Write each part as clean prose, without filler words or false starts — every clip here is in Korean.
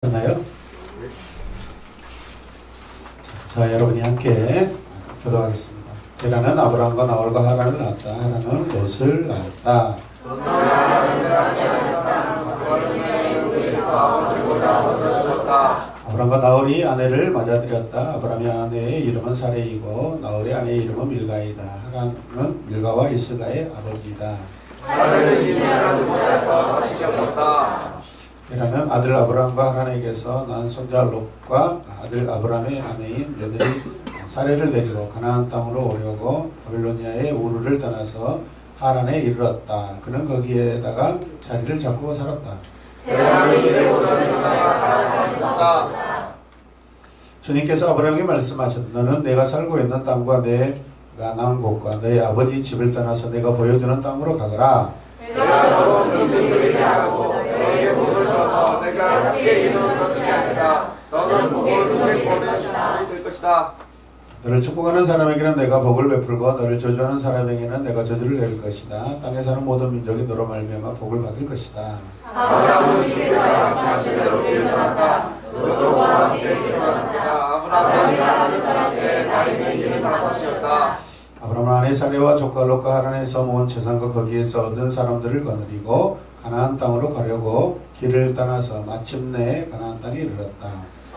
나요? 자, 여러분이 함께 기도하겠습니다. 게라는 아브라함과 나홀과 하란을 낳았다. 하란은 롯을 낳았다. 아브라함과 나홀이 아내를 맞아들였다. 아브라함의 아내의 이름은 사레이고 나홀의 아내의 이름은 밀가이다. 하란은 밀가와 이스가의 아버지이다. 사례를 지지하지 못해서 자식이 없었다. 게라는 아들 아브라함과 하란에게서 난 손자 롯과 아들 아브라함의 아내인 며느리 사레를 데리고 가나안 땅으로 오려고 바빌로니아의 우르를 떠나서 하란에 이르렀다. 그는 거기에다가 자리를 잡고 살았다. 게라는 이에 오던 여자가 자라고 있었다. 주님께서 아브라함에게 말씀하셨다. 너는 내가 살고 있는 땅과 내가 낳은 곳과 너의 아버지 집을 떠나서 내가 보여주는 땅으로 가거라. 내가 너로 경주들에게 하고 너에게 복을 줘서 내가 함께 이루는 것이 아니라 너는 복을 눈에 보는 사람이 될 것이다. 너를 축복하는 사람에게는 내가 복을 베풀고 너를 저주하는 사람에게는 내가 저주를 내릴 것이다. 땅에 사는 모든 민족이 너로 말미암아 복을 받을 것이다. 아브라함은 주께서 말씀하신 대로 길을 떠났다. 롯도 그와 함께 길을 떠났다. 아브라함이 하란을 떠날 때 나이는 75이었다. 아브라함은 아내 사레와 조카 롯과 하란에서 모은 재산과 거기에서 얻은 사람들을 거느리고 가나안 땅으로 가려고 길을 떠나서 마침내 가나안 땅에 이르렀다.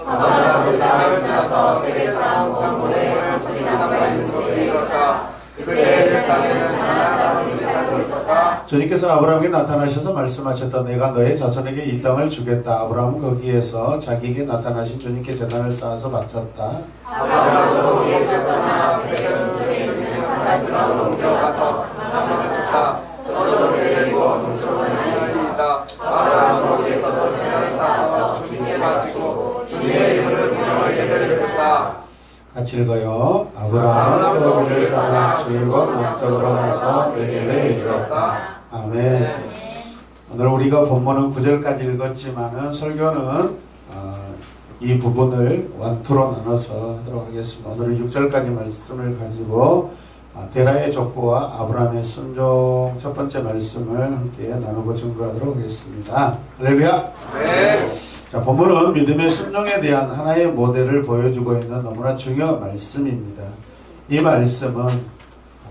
아브라함은 땅을 지나서 세겜 땅 골모레 산속이 남아 있는 곳에 이르렀다. 그때 그 땅에는 가나안 사람들이 살고 있었다. 주님께서 아브라함에게 나타나셔서 말씀하셨다. 내가 너의 자손에게 이 땅을 주겠다. 아브라함은 거기에서 자기에게 나타나신 주님께 제단을 쌓아서 바쳤다. 아브라함도 거기에서 떠나 그대는 그에 있는 산지방으로 옮겨가서 장을 쳤다. 서로를 데리고 동쪽은 하나님이다. 아브라함은 거기에서도 제단을 쌓아서 주님께 바치고 주님의 이름을 부르며 예배를 드렸다. 같이 읽어요. 아브라함은 또 길을 따라 줄곧 남쪽으로 가서 네겝에 이르렀다. 아멘. 오늘 우리가 본문은 9절까지 읽었지만은 설교는 이 부분을 완투로 나눠서 하도록 하겠습니다. 오늘은 6절까지 말씀을 가지고 데라의 족보와 아브라함의 순종 첫 번째 말씀을 함께 나누고 증거하도록 하겠습니다. 할렐루야. 네. 자, 본문은 믿음의 순종에 대한 하나의 모델을 보여주고 있는 너무나 중요한 말씀입니다. 이 말씀은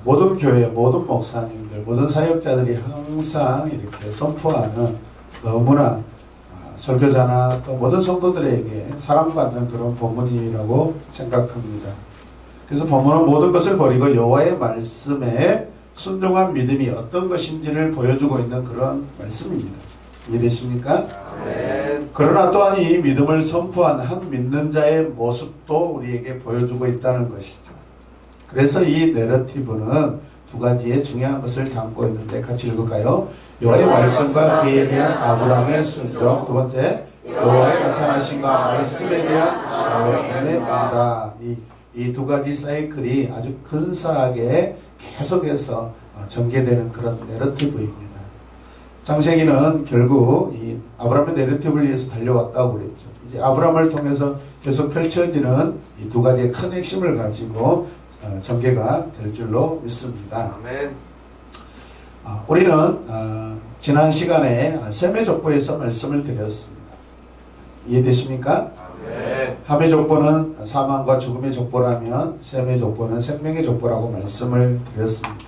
모든 교회, 모든 목사님들, 모든 사역자들이 항상 이렇게 선포하는 너무나 설교자나 또 모든 성도들에게 사랑받는 그런 본문이라고 생각합니다. 그래서 본문은 모든 것을 버리고 여호와의 말씀에 순종한 믿음이 어떤 것인지를 보여주고 있는 그런 말씀입니다. 이해되십니까? 아멘. 그러나 또한 이 믿음을 선포한 한 믿는 자의 모습도 우리에게 보여주고 있다는 것이죠. 그래서 이 내러티브는 두 가지의 중요한 것을 담고 있는데 같이 읽을까요? 여호와의 말씀과 그에 대한 아브라함의 순종. 두 번째, 여호와의 나타나심과 말씀에 대한 샤오의 응답. 이 두 가지 사이클이 아주 근사하게 계속해서 전개되는 그런 내러티브입니다. 창세기는 결국 이 아브라함의 내러티브를 위해서 달려왔다고 그랬죠. 이제 아브라함을 통해서 계속 펼쳐지는 이 두 가지의 큰 핵심을 가지고 전개가 될 줄로 믿습니다. 아멘. 우리는 지난 시간에 셈의 족보에서 말씀을 드렸습니다. 이해되십니까? 네. 함의 족보는 사망과 죽음의 족보라면 셈의 족보는 생명의 족보라고 말씀을 드렸습니다.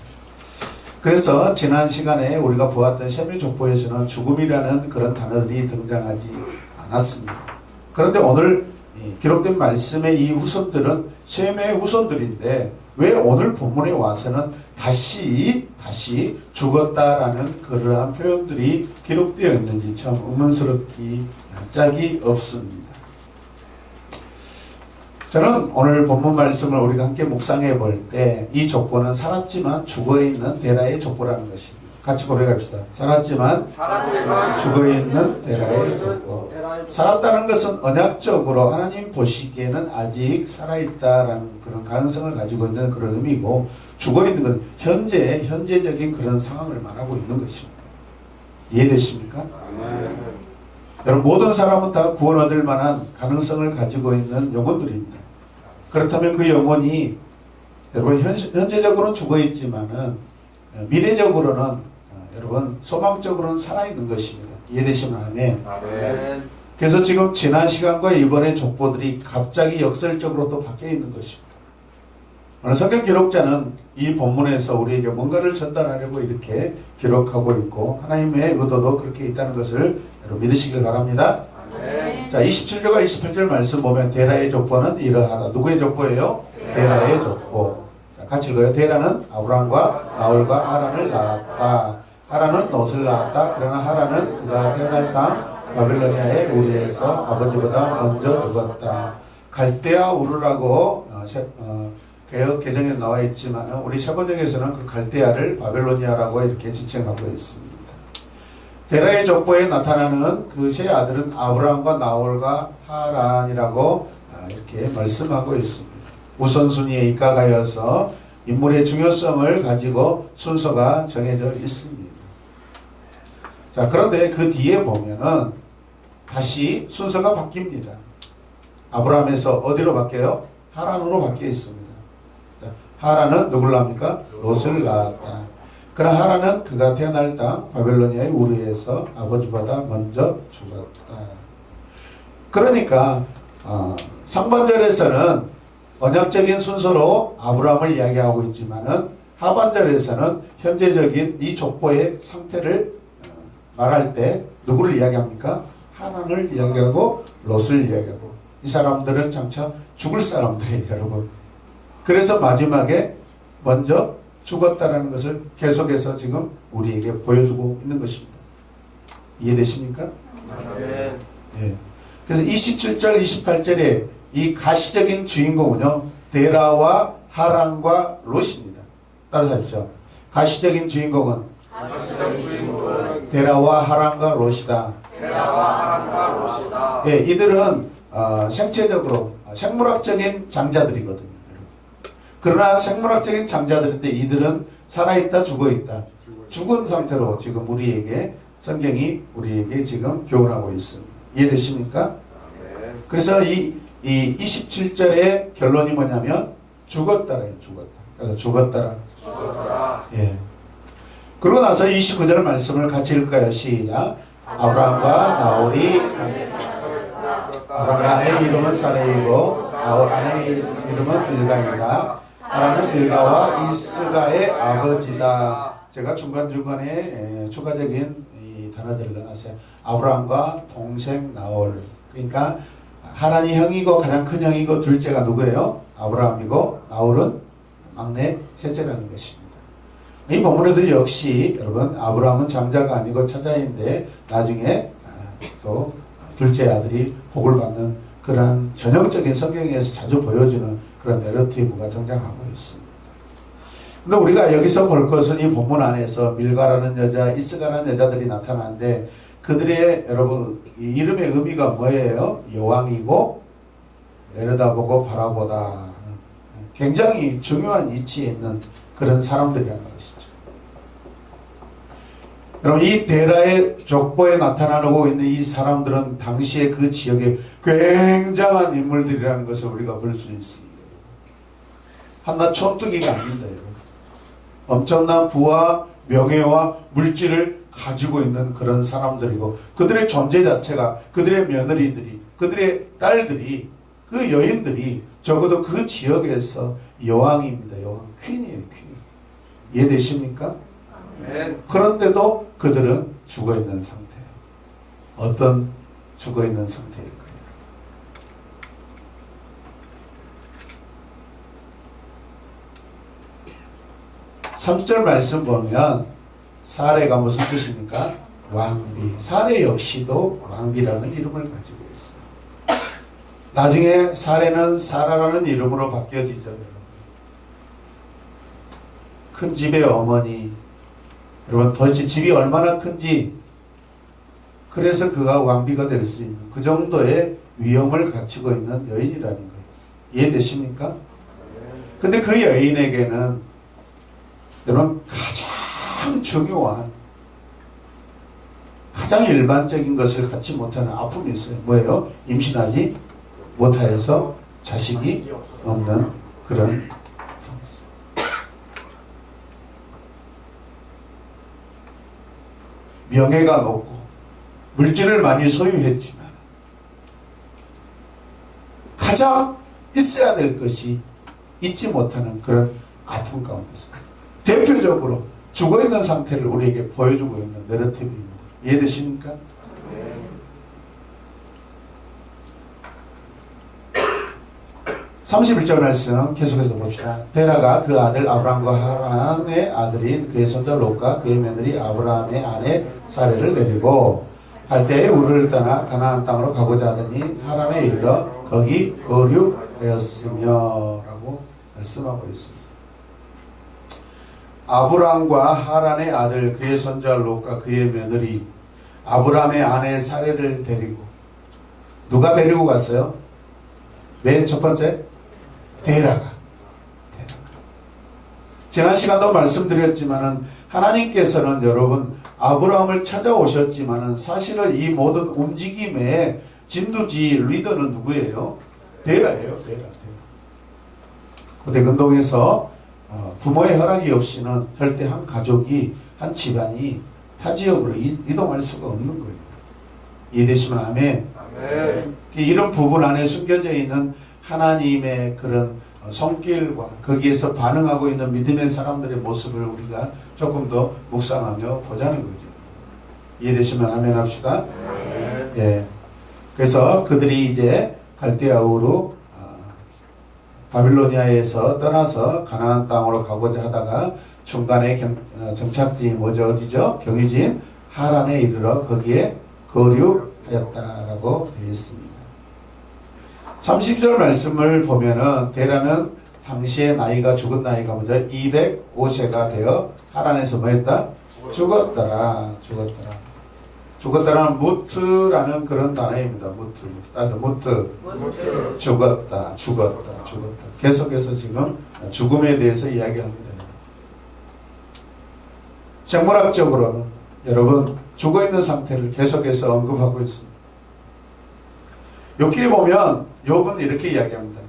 그래서 지난 시간에 우리가 보았던 셈의 족보에서는 죽음이라는 그런 단어들이 등장하지 않았습니다. 그런데 오늘 기록된 말씀의 이 후손들은 셈의 후손들인데 왜 오늘 본문에 와서는 다시 죽었다라는 그러한 표현들이 기록되어 있는지 참 의문스럽기 짝이 없습니다. 저는 오늘 본문 말씀을 우리가 함께 묵상해 볼 때 이 족보는 살았지만 죽어있는 데라의 족보라는 것입니다. 같이 고백합시다. 살았지만 죽어있는 데라의 족보. 살았다는 것은 언약적으로 하나님 보시기에는 아직 살아있다라는 그런 가능성을 가지고 있는 그런 의미고, 죽어있는 건 현재적인 그런 상황을 말하고 있는 것입니다. 이해되십니까? 여러분, 모든 사람은 다 구원 얻을 만한 가능성을 가지고 있는 영혼들입니다. 그렇다면 그 영혼이 여러분 현재적으로는 죽어있지만은 미래적으로는 여러분 소망적으로는 살아있는 것입니다. 이해되시면 아멘. 아멘. 그래서 지금 지난 시간과 이번의 족보들이 갑자기 역설적으로 또 바뀌어 있는 것입니다. 오늘 성경 기록자는 이 본문에서 우리에게 뭔가를 전달하려고 이렇게 기록하고 있고 하나님의 의도도 그렇게 있다는 것을 여러분 믿으시길 바랍니다. 네. 자, 27절과 28절 말씀 보면 데라의 족보는 이러하다. 누구의 족보예요? 데라의 족보. 자, 같이 읽어요. 데라는 아브람과 나홀과 하란을 낳았다. 하란은 롯을 낳았다. 그러나 하란은 그가 태어날 땅 바빌로니아의 우리에서 아버지보다 먼저 죽었다. 갈대아 우르라고 개혁 개정에 나와 있지만 우리 샤번역에서는 그 갈대아를 바빌로니아라고 이렇게 지칭하고 있습니다. 데라의 족보에 나타나는 그 세 아들은 아브라함과 나홀과 하란이라고 이렇게 말씀하고 있습니다. 우선순위에 입각하여서 인물의 중요성을 가지고 순서가 정해져 있습니다. 자, 그런데 그 뒤에 보면은 다시 순서가 바뀝니다. 아브라함에서 어디로 바뀌어요? 하란으로 바뀌어 있습니다. 자, 하란은 누굴 낳습니까? 롯을 낳았다. 그러나 하란은 그가 태어날 땅 바벨로니아의 우르에서 아버지보다 먼저 죽었다. 그러니까 상반절에서는 언약적인 순서로 아브라함을 이야기하고 있지만은 하반절에서는 현재적인 이 족보의 상태를 말할 때 누구를 이야기합니까? 하란을 이야기하고 롯을 이야기하고 이 사람들은 장차 죽을 사람들이에요, 여러분. 그래서 마지막에 먼저 죽었다라는 것을 계속해서 지금 우리에게 보여주고 있는 것입니다. 이해되십니까? 네. 예. 그래서 27절, 28절에 이 가시적인 주인공은요, 데라와 하란과 롯입니다. 따라하십시오. 가시적인 주인공은 데라와 하란과 롯이다. 데라와 하란과 롯이다. 예, 이들은 생체적으로 생물학적인 장자들이거든요. 그러나 생물학적인 장자들인데 이들은 살아있다, 죽어있다. 죽은 상태로 지금 우리에게 성경이 우리에게 지금 교훈하고 있습니다. 이해되십니까? 네. 그래서 이 27절의 결론이 뭐냐면 죽었다래요. 죽었다. 그래서 죽었다라. 죽었다. 예. 그러고 나서 29절 말씀을 같이 읽을까요? 시작. 아브라함과 나홀이 아브라함의 아내의 이름은 사레이고 나홀 아내의 이름은 밀가이다. 하란은 밀가와 이스가의 아버지다. 제가 중간중간에 추가적인 이 단어들을 넣어놨어요. 아브라함과 동생 나홀. 그러니까 하란이 형이고 가장 큰 형이고 둘째가 누구예요? 아브라함이고 나홀은 막내 셋째라는 것입니다. 이 본문에도 역시 여러분 아브라함은 장자가 아니고 처자인데 나중에 또 둘째 아들이 복을 받는 그런 전형적인 성경에서 자주 보여주는 그런 내러티브가 등장하고 있습니다. 근데 우리가 여기서 볼 것은 이 본문 안에서 밀가라는 여자, 이스가라는 여자들이 나타나는데 그들의 여러분 이 이름의 의미가 뭐예요? 여왕이고 내려다보고 바라보다. 굉장히 중요한 위치에 있는 그런 사람들이라는 것이죠. 여러분 이 데라의 족보에 나타나고 있는 이 사람들은 당시의 그 지역에 굉장한 인물들이라는 것을 우리가 볼 수 있습니다. 한낱 촌뜨기가 아닙니다. 여러분. 엄청난 부와 명예와 물질을 가지고 있는 그런 사람들이고 그들의 존재 자체가 그들의 며느리들이 그들의 딸들이 그 여인들이 적어도 그 지역에서 여왕입니다. 여왕. 퀸이에요. 퀸. 이해되십니까? 네. 그런데도 그들은 죽어있는 상태예요. 어떤 죽어있는 상태일까요? (30절) 말씀 보면 사레가 무슨 뜻입니까? 왕비. 사레 역시도 왕비라는 이름을 가지고 있어요. 나중에 사레는 사라라는 이름으로 바뀌어지죠. 큰 집의 어머니. 여러분 도대체 집이 얼마나 큰지 그래서 그가 왕비가 될 수 있는 그 정도의 위엄을 갖추고 있는 여인이라는 거예요. 이해되십니까? 근데 그 여인에게는 여러분 가장 중요한 가장 일반적인 것을 갖지 못하는 아픔이 있어요. 뭐예요? 임신하지 못하여서 자식이 없는 그런 아픔이 있어요. 명예가 높고 물질을 많이 소유했지만 가장 있어야 될 것이 있지 못하는 그런 아픔 가운데서 대표적으로 죽어있는 상태를 우리에게 보여주고 있는 내러티브입니다. 이해되십니까? 31절 말씀 계속해서 봅시다. 데라가 그 아들 아브라함과 하란의 아들인 그의 손자 롯과 그의 며느리 아브라함의 아내 사레를 내리고 갈대의 우르를 떠나 가나안 땅으로 가고자 하더니 하란에 이르러 거기 거류하였으며 라고 말씀하고 있습니다. 아브라함과 하란의 아들 그의 손자 롯과 그의 며느리 아브라함의 아내 사레를 데리고 누가 데리고 갔어요? 맨 첫 번째 데라가. 지난 시간도 말씀드렸지만은 하나님께서는 여러분 아브라함을 찾아오셨지만은 사실은 이 모든 움직임의 진두지 리더는 누구예요? 데라예요. 데라. 고대근동에서 부모의 허락이 없이는 절대 한 가족이 한 집안이 타 지역으로 이동할 수가 없는 거예요. 이해되시면 아멘. 아멘. 이런 부분 안에 숨겨져 있는 하나님의 그런 손길과 거기에서 반응하고 있는 믿음의 사람들의 모습을 우리가 조금 더 묵상하며 보자는 거죠. 이해되시면 아멘 합시다. 예. 그래서 그들이 이제 갈대아우로 바빌로니아에서 떠나서 가나안 땅으로 가고자 하다가 중간에 정착지 어디죠? 경유지인 하란에 이르러 거기에 거류하였다라고 되어 있습니다. 30절 말씀을 보면은 데라는 당시의 나이가 죽은 나이가 먼저 205세가 되어 하란에서 뭐했다? 죽었더라. 죽었다라는 무트라는 그런 단어입니다. 무트. 죽었다. 계속해서 지금 죽음에 대해서 이야기합니다. 생물학적으로는 여러분 죽어있는 상태를 계속해서 언급하고 있습니다. 여기에 보면 욥은 이렇게 이야기합니다.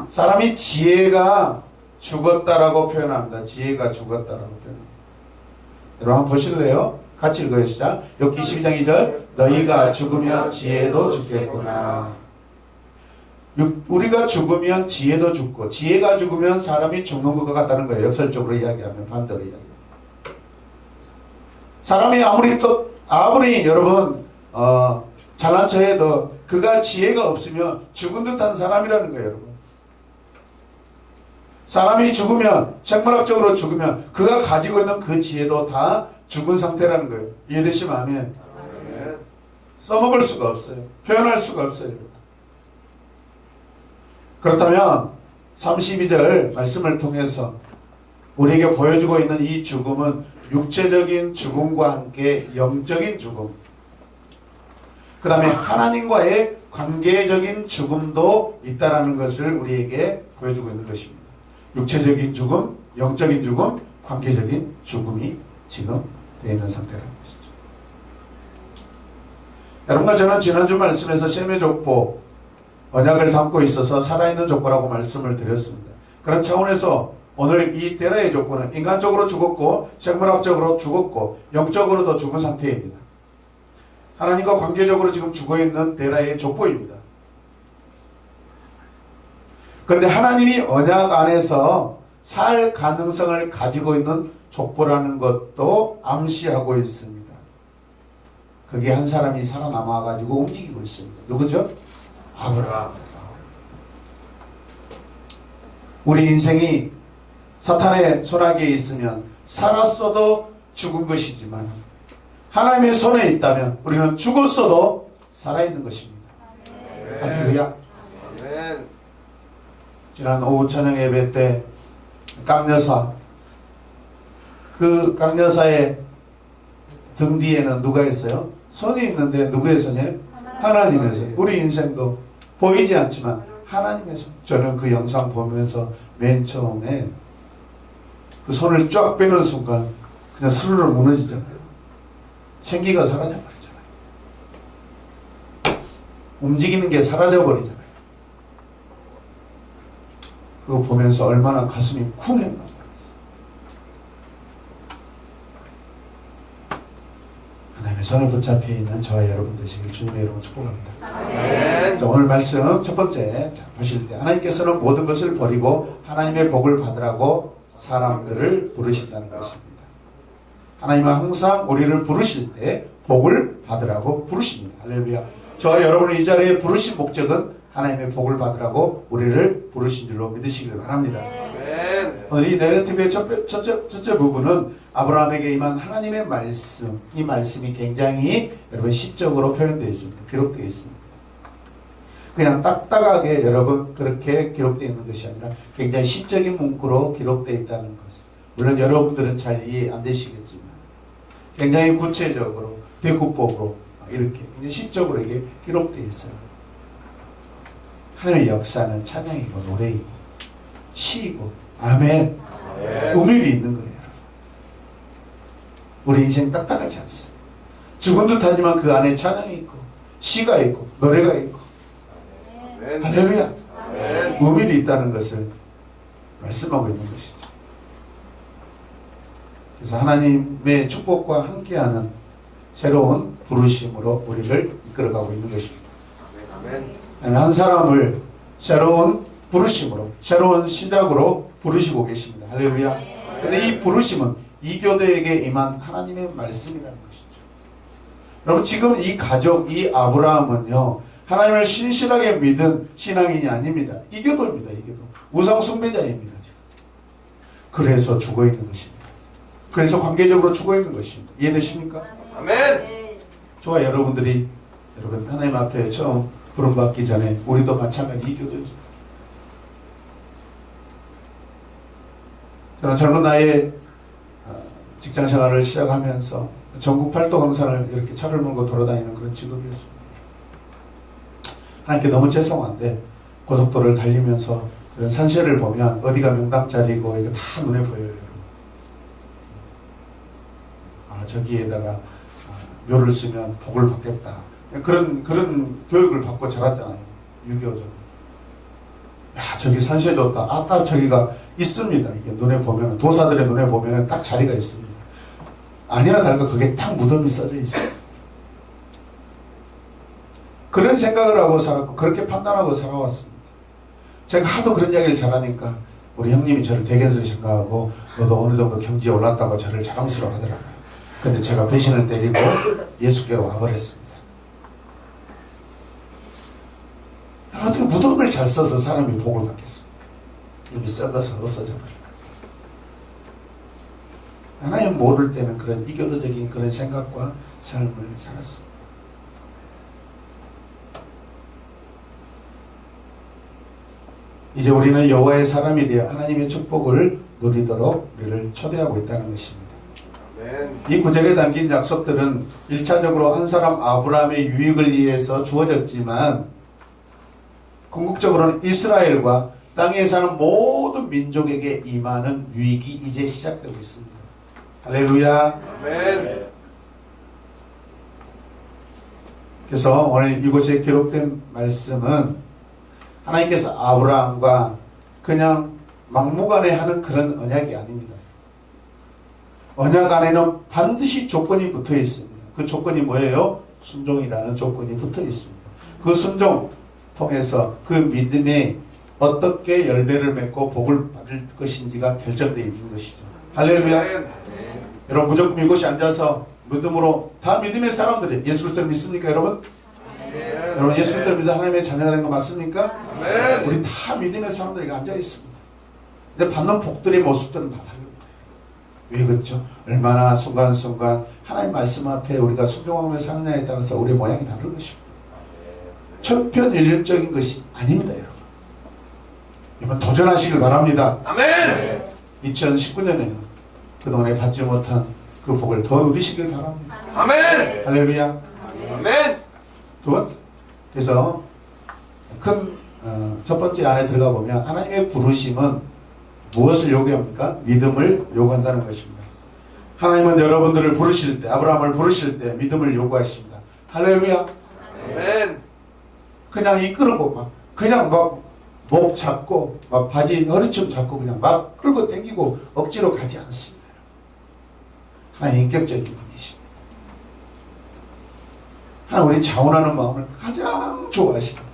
사람이 지혜가 죽었다라고 표현합니다. 지혜가 죽었다라고 표현합니다. 여러분 한번 보실래요? 같이 읽어요. 시작. 욥기 12장 2절 너희가 죽으면 지혜도 죽겠구나. 우리가 죽으면 지혜도 죽고 지혜가 죽으면 사람이 죽는 것 같다는 거예요. 역설적으로 이야기하면 반대로 이야기합니다. 사람이 아무리 여러분 잘난 척해도 그가 지혜가 없으면 죽은 듯한 사람이라는 거예요. 여러분. 사람이 죽으면 생물학적으로 죽으면 그가 가지고 있는 그 지혜도 다 죽은 상태라는 거예요. 이해되시면 아멘. 써먹을 수가 없어요. 표현할 수가 없어요. 그렇다면 32절 말씀을 통해서 우리에게 보여주고 있는 이 죽음은 육체적인 죽음과 함께 영적인 죽음, 그 다음에 하나님과의 관계적인 죽음도 있다라는 것을 우리에게 보여주고 있는 것입니다. 육체적인 죽음, 영적인 죽음, 관계적인 죽음이 지금 되어 있는 상태라는 것이죠. 여러분과 저는 지난주 말씀에서 셈의 족보, 언약을 담고 있어서 살아있는 족보라고 말씀을 드렸습니다. 그런 차원에서 오늘 이 데라의 족보는 인간적으로 죽었고 생물학적으로 죽었고 영적으로도 죽은 상태입니다. 하나님과 관계적으로 지금 죽어있는 데라의 족보입니다. 그런데 하나님이 언약 안에서 살 가능성을 가지고 있는 족보라는 것도 암시하고 있습니다. 그게 한 사람이 살아남아가지고 움직이고 있습니다. 누구죠? 아브라함. 우리 인생이 사탄의 손아귀에 있으면 살았어도 죽은 것이지만 하나님의 손에 있다면 우리는 죽었어도 살아있는 것입니다. 할렐루야. 지난 오후 찬양 예배 때 깡여사, 그 깡여사의 등 뒤에는 누가 있어요? 손이 있는데 누구의 손이에요? 하나님의 손. 우리 인생도 보이지 않지만 하나님의 손. 저는 그 영상 보면서 맨 처음에 그 손을 쫙 빼는 순간 그냥 스르르 무너지잖아요. 생기가 사라져버리잖아요. 움직이는 게 사라져버리잖아요. 그거 보면서 얼마나 가슴이 쿵했나. 하나님의 손에 붙잡혀 있는 저와 여러분 되시길 주님의 이름으로 축복합니다. 자, 오늘 말씀 첫 번째 보실 때 하나님께서는 모든 것을 버리고 하나님의 복을 받으라고 사람들을 부르신다는 것입니다. 하나님은 항상 우리를 부르실 때 복을 받으라고 부르십니다. 할렐루야. 저와 여러분을 이 자리에 부르신 목적은 하나님의 복을 받으라고 우리를 부르신 줄로 믿으시길 바랍니다. 오늘 이 내러티브의 첫째 부분은 아브라함에게 임한 하나님의 말씀, 이 말씀이 굉장히 여러분 시적으로 표현되어 있습니다. 기록되어 있습니다. 그냥 딱딱하게 여러분 그렇게 기록되어 있는 것이 아니라 굉장히 시적인 문구로 기록되어 있다는 것. 물론 여러분들은 잘 이해 안 되시겠지만 굉장히 구체적으로 대구법으로 이렇게 굉장히 시적으로 이게 기록되어 있어요. 하나님의 역사는 찬양이고 노래이고 시이고 아멘 의미가 있는 거예요. 여러분. 우리 인생 딱딱하지 않습니다. 죽은 듯하지만 그 안에 찬양이 있고 시가 있고 노래가 있고 할렐루야 의미가 있다는 것을 말씀하고 있는 것이죠. 그래서 하나님의 축복과 함께하는 새로운 부르심으로 우리를 이끌어가고 있는 것입니다. 한 사람을 새로운 부르심으로, 새로운 시작으로 부르시고 계십니다. 할렐루야. 근데 이 부르심은 이교도에게 임한 하나님의 말씀이라는 것이죠. 여러분 지금 이 가족, 이 아브라함은요 하나님을 신실하게 믿은 신앙인이 아닙니다. 이교도입니다. 이교도. 우상 숭배자입니다. 지금. 그래서 죽어 있는 것입니다. 그래서 관계적으로 죽어 있는 것입니다. 이해되십니까? 아멘. 저와 여러분들이 여러분 하나님 앞에 처음 부름받기 전에 우리도 마찬가지 이교도였습니다. 저는 젊은 나이에 직장 생활을 시작하면서 전국 팔도 강산을 이렇게 차를 몰고 돌아다니는 그런 직업이었습니다. 하나님께 너무 죄송한데 고속도로를 달리면서 이런 산세를 보면 어디가 명당자리고 이게 다 눈에 보여요. 저기에다가 묘를 쓰면 복을 받겠다. 그런 교육을 받고 자랐잖아요. 유교적으로. 야, 저기 산세 좋다. 딱 저기가 있습니다. 이게 눈에 보면, 도사들의 눈에 보면 딱 자리가 있습니다. 아니나 다를까 그게 딱 무덤이 써져 있어요. 그런 생각을 하고 살았고, 그렇게 판단하고 살아왔습니다. 제가 하도 그런 이야기를 잘하니까, 우리 형님이 저를 대견스레 생각하고, 너도 어느 정도 경지에 올랐다고 저를 자랑스러워 하더라고요. 근데 제가 배신을 때리고 예수께로 와버렸습니다. 어떻게 무덤을 잘 써서 사람이 복을 받겠습니까? 이미 썩어서 없어져 버릴까. 하나님 모를 때는 그런 이교도적인 그런 생각과 삶을 살았습니다. 이제 우리는 여호와의 사람이 되어 하나님의 축복을 누리도록 우리를 초대하고 있다는 것입니다. 이 구절에 담긴 약속들은 1차적으로 한 사람 아브라함의 유익을 위해서 주어졌지만 궁극적으로는 이스라엘과 땅에 사는 모든 민족에게 임하는 유익이 이제 시작되고 있습니다. 할렐루야. 아멘. 그래서 오늘 이곳에 기록된 말씀은 하나님께서 아브라함과 그냥 막무가내 하는 그런 언약이 아닙니다. 언약 안에는 반드시 조건이 붙어 있습니다. 그 조건이 뭐예요? 순종이라는 조건이 붙어 있습니다. 그 순종 통해서 그 믿음에 어떻게 열매를 맺고 복을 받을 것인지가 결정되어 있는 것이죠. 할렐루야. 여러분 무조건 이곳에 앉아서 믿음으로 다 믿음의 사람들이 예수 그리스도를 믿습니까 여러분? 여러분 예수 그리스도를 믿어 하나님의 자녀가 된 거 맞습니까? 우리 다 믿음의 사람들이 앉아 있습니다. 근데 받는 복들의 모습들은 다 다릅니다. 왜 그렇죠? 얼마나 순간순간 하나님 말씀 앞에 우리가 순종하며 사느냐에 따라서 우리의 모양이 다른 것입니다. 천편일률적인 것이 아닙니다, 여러분. 이번 도전하시길 바랍니다. 아멘. 2019년에는 그동안에 받지 못한 그 복을 더 누리시길 바랍니다. 아멘. 할렐루야. 아멘. 두 번째, 그래서 첫 번째 안에 들어가 보면 하나님의 부르심은 무엇을 요구합니까? 믿음을 요구한다는 것입니다. 하나님은 여러분들을 부르실 때, 아브라함을 부르실 때 믿음을 요구하십니다. 할렐루야. 아멘. 그냥 이끌고 그냥 목 잡고 바지 허리춤 잡고 그냥 막 끌고 당기고 억지로 가지 않습니다. 하나님 인격적인 분이십니다. 하나님 우리 자원하는 마음을 가장 좋아하십니다.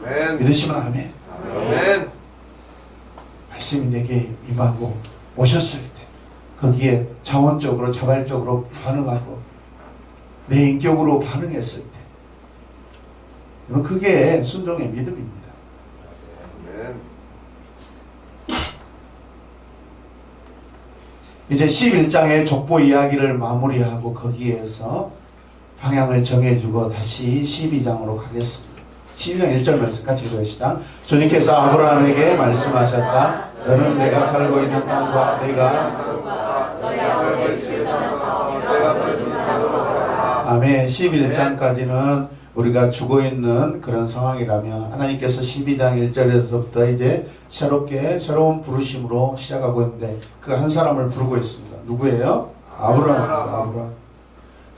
아멘. 믿으시면 아멘. 아멘. 말씀이 내게 임하고 오셨을 때 거기에 자원적으로 자발적으로 반응하고 내 인격으로 반응했을 때 여러분 그게 순종의 믿음입니다. 아멘. 이제 11장의 족보 이야기를 마무리하고 거기에서 방향을 정해주고 다시 12장으로 가겠습니다. 12장 1절 말씀 같이 읽으시다. 주님께서 아브라함에게 말씀하셨다. 너는 내가 살고 있는 땅과 내가 아멘. 11장까지는 우리가 죽어있는 그런 상황이라면 하나님께서 12장 1절에서부터 이제 새로운 부르심으로 시작하고 있는데 그 한 사람을 부르고 있습니다. 누구예요? 아브라함.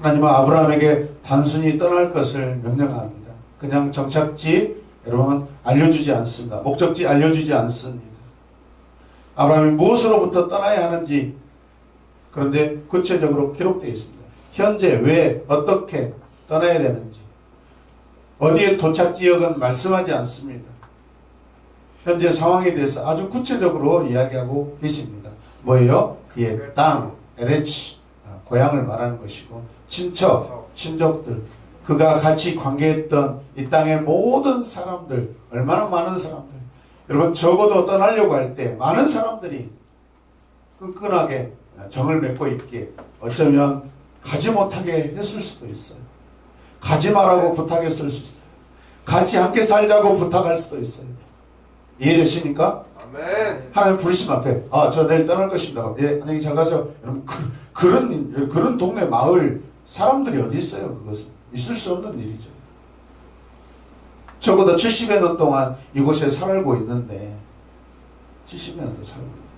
하나님은 아브라함에게 단순히 떠날 것을 명령합니다. 그냥 정착지 여러분 알려주지 않습니다. 목적지 알려주지 않습니다. 아브라함이 무엇으로부터 떠나야 하는지 그런데 구체적으로 기록되어 있습니다. 현재 왜 어떻게 떠나야 되는지 어디에 도착 지역은 말씀하지 않습니다. 현재 상황에 대해서 아주 구체적으로 이야기하고 계십니다. 뭐예요? 그의 땅, 에레치, 고향을 말하는 것이고 친척, 친족들 그가 같이 관계했던 이 땅의 모든 사람들 얼마나 많은 사람들 여러분 적어도 떠나려고 할 때 많은 사람들이 끈끈하게 정을 맺고 있기에 어쩌면 가지 못하게 했을 수도 있어요. 가지 말라고 부탁했을 수 있어요. 같이 함께 살자고 부탁할 수도 있어요. 이해되십니까? 아멘. 하나님 부르심 앞에 저 내일 떠날 것입니다. 예, 안녕히 잘 가세요. 여러분 그런 동네 마을 사람들이 어디 있어요? 그것은 있을 수 없는 일이죠. 적어도 70여 년 동안 이곳에 살고 있는데 70여 년도 살고 있는데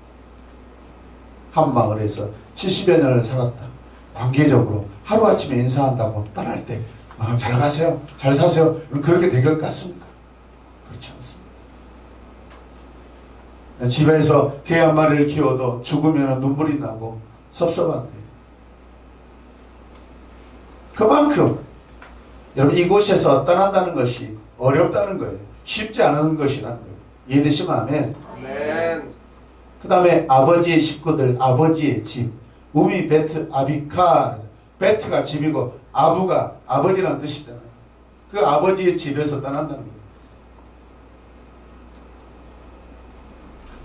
한 마을에서 70여 년을 살았다. 관계적으로 하루아침에 인사한다고 떠날 때 잘 가세요. 잘 사세요. 그렇게 될 것 같습니까? 그렇지 않습니다. 집에서 개 한 마리를 키워도 죽으면 눈물이 나고 섭섭한데 그만큼 여러분 이곳에서 떠난다는 것이 어렵다는 거예요. 쉽지 않은 것이라는 거예요. 이해되시면 아멘. 아멘. 그 다음에 아버지의 식구들, 아버지의 집, 우미 베트 아비카, 베트가 집이고 아부가 아버지라는 뜻이잖아요. 그 아버지의 집에서 떠난다는 거예요.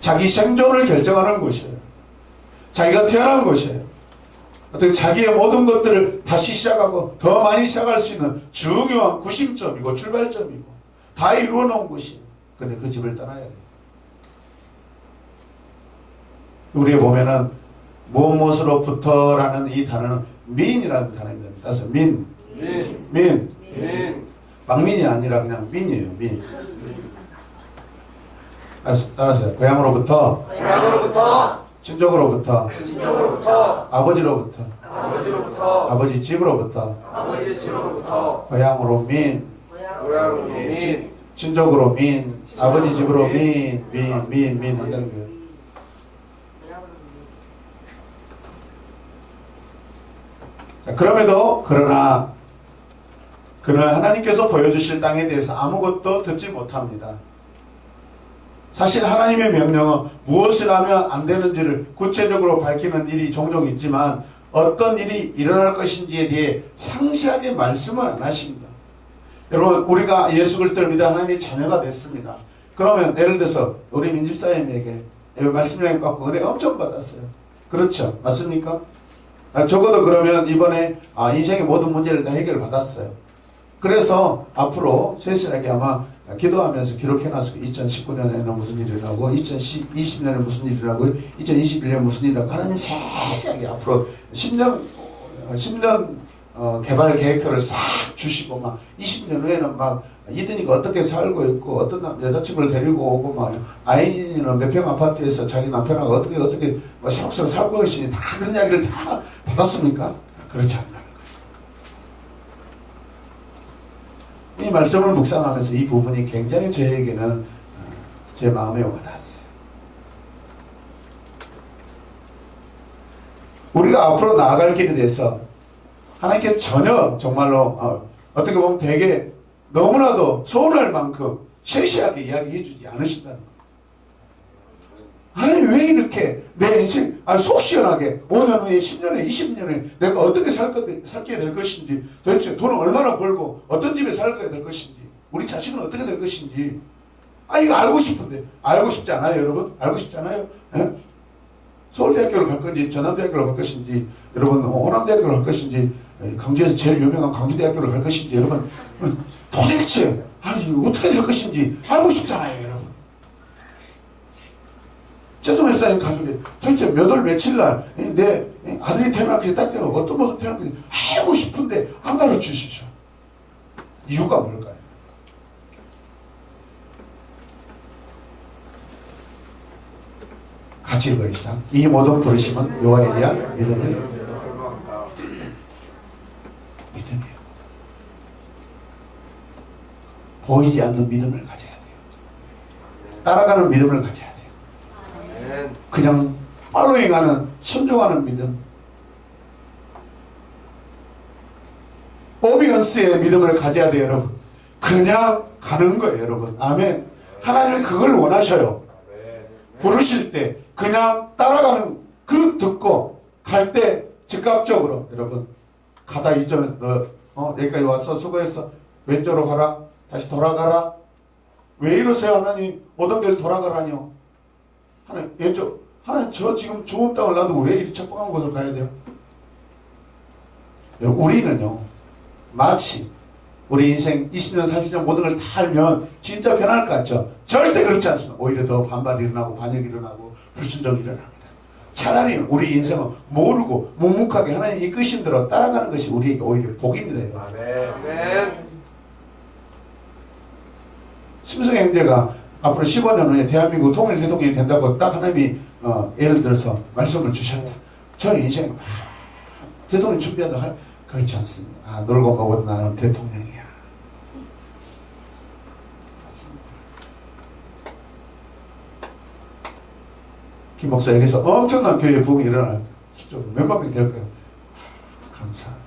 자기 생존을 결정하는 곳이에요. 자기가 태어난 곳이에요. 어떻게 자기의 모든 것들을 다시 시작하고 더 많이 시작할 수 있는 중요한 구심점이고 출발점이고 다 이루어 놓은 곳이에요. 그런데 그 집을 떠나야 돼요. 우리가 보면은 무엇으로부터라는 이 단어는 민이라는 단어입니다. 따라서 민. 망민이 아니라 그냥 민이에요. 민. 따라서 고향으로부터 친족으로부터 아버지로부터 아버지 집으로부터 고향으로 민 친족으로 민 아버지 집으로 민 한다는 거예요. 자, 그러나 그는 하나님께서 보여주실 땅에 대해서 아무것도 듣지 못합니다. 사실 하나님의 명령은 무엇을 하면 안 되는지를 구체적으로 밝히는 일이 종종 있지만 어떤 일이 일어날 것인지에 대해 상세하게 말씀을 안 하십니다. 여러분 우리가 예수 그리스도를 믿어 하나님의 자녀가 됐습니다. 그러면 예를 들어서 우리 민집사님에게 말씀 영향 받고 은혜 엄청 받았어요. 그렇죠? 맞습니까? 적어도 그러면 이번에 인생의 모든 문제를 다 해결받았어요. 그래서 앞으로 세세하게 아마 기도하면서 기록해놨을 거예요. 2019년에는 무슨 일이 일어나고 2020년에 무슨 일이 일어나고 2021년에 무슨 일이 일어나고 하나님은 세세하게 앞으로 10년 개발 계획표를 싹 주시고 막 20년 후에는 막 이든이가 어떻게 살고 있고 어떤 여자친구를 데리고 오고 막 아이는 몇 평 아파트에서 자기 남편하고 어떻게 막 새록새록 살고 있으니 다 그런 이야기를 다 받았습니까? 그렇지 않나. 이 말씀을 묵상하면서 이 부분이 굉장히 저에게는 제 마음에 와닿았어요. 우리가 앞으로 나아갈 길에 대해서 하나님께 전혀 정말로 어떻게 보면 되게 너무나도 서운할 만큼 세세하게 이야기해 주지 않으신다는 거예요. 하나님 왜 이렇게 내 인생 속 시원하게 5년 후에 10년 후에 20년 후에 내가 어떻게 살게 될 것인지, 도대체 돈을 얼마나 벌고 어떤 집에 살게 될 것인지, 우리 자식은 어떻게 될 것인지 이거 알고 싶은데 알고 싶지 않아요 여러분? 알고 싶지 않아요? 예? 서울대학교를 갈 건지 전남대학교를 갈 것인지, 여러분 호남대학교를 갈 것인지, 강주에서 제일 유명한 강주대학교를 갈 것인지, 여러분 도대체 어떻게 될 것인지 알고 싶잖아요 여러분. 최종 회사님 가족이 도대체 몇 월 며칠 날 내 아들이 태어났기 때문에 어떤 모습 태어났는지 알고 싶은데 안 가르치시죠. 이유가 뭘까요? 같이 읽어봅시다. 이 모든 부르심은 여호와에 대한 믿음이에요. 보이지 않는 믿음을 가져야 돼요. 따라가는 믿음을 가져야 돼요. 그냥 팔로잉하는, 순종하는 믿음, 오비언스의 믿음을 가져야 돼요 여러분. 그냥 가는 거예요 여러분. 아멘. 하나님은 그걸 원하셔요. 부르실 때 그냥 따라가는, 그 듣고 갈 때 즉각적으로 여러분 가다 이점에서 너 여기까지 왔어, 수고했어, 왼쪽으로 가라, 다시 돌아가라. 왜 이러세요 하나님? 오던 길 돌아가라뇨. 하나님 왼쪽, 하나님 저 지금 좋은 땅을 놔두고 왜 이리 척박한 곳을 가야 돼요? 여러분 우리는요 마치 우리 인생 20년 30년 모든 걸 다 알면 진짜 편할 것 같죠? 절대 그렇지 않습니다. 오히려 더 반발이 일어나고 반역이 일어나고 불순종이 일어납니다. 차라리 우리 인생은 모르고 묵묵하게 하나님 이끄신 대로 따라가는 것이 우리에게 오히려 복입니다. 아멘. 심승 형제가 앞으로 15년 후에 대한민국 통일 대통령이 된다고 딱 하나님이 예를 들어서 말씀을 주셨다. 저 인생 대통령 준비하다 그렇지 않습니다. 놀고 먹어도 나는 대통령이야. 맞습니다. 김 목사에게서 엄청난 교회 부흥이 일어날 수적으로 몇만 명이 될 거예요. 감사합니다.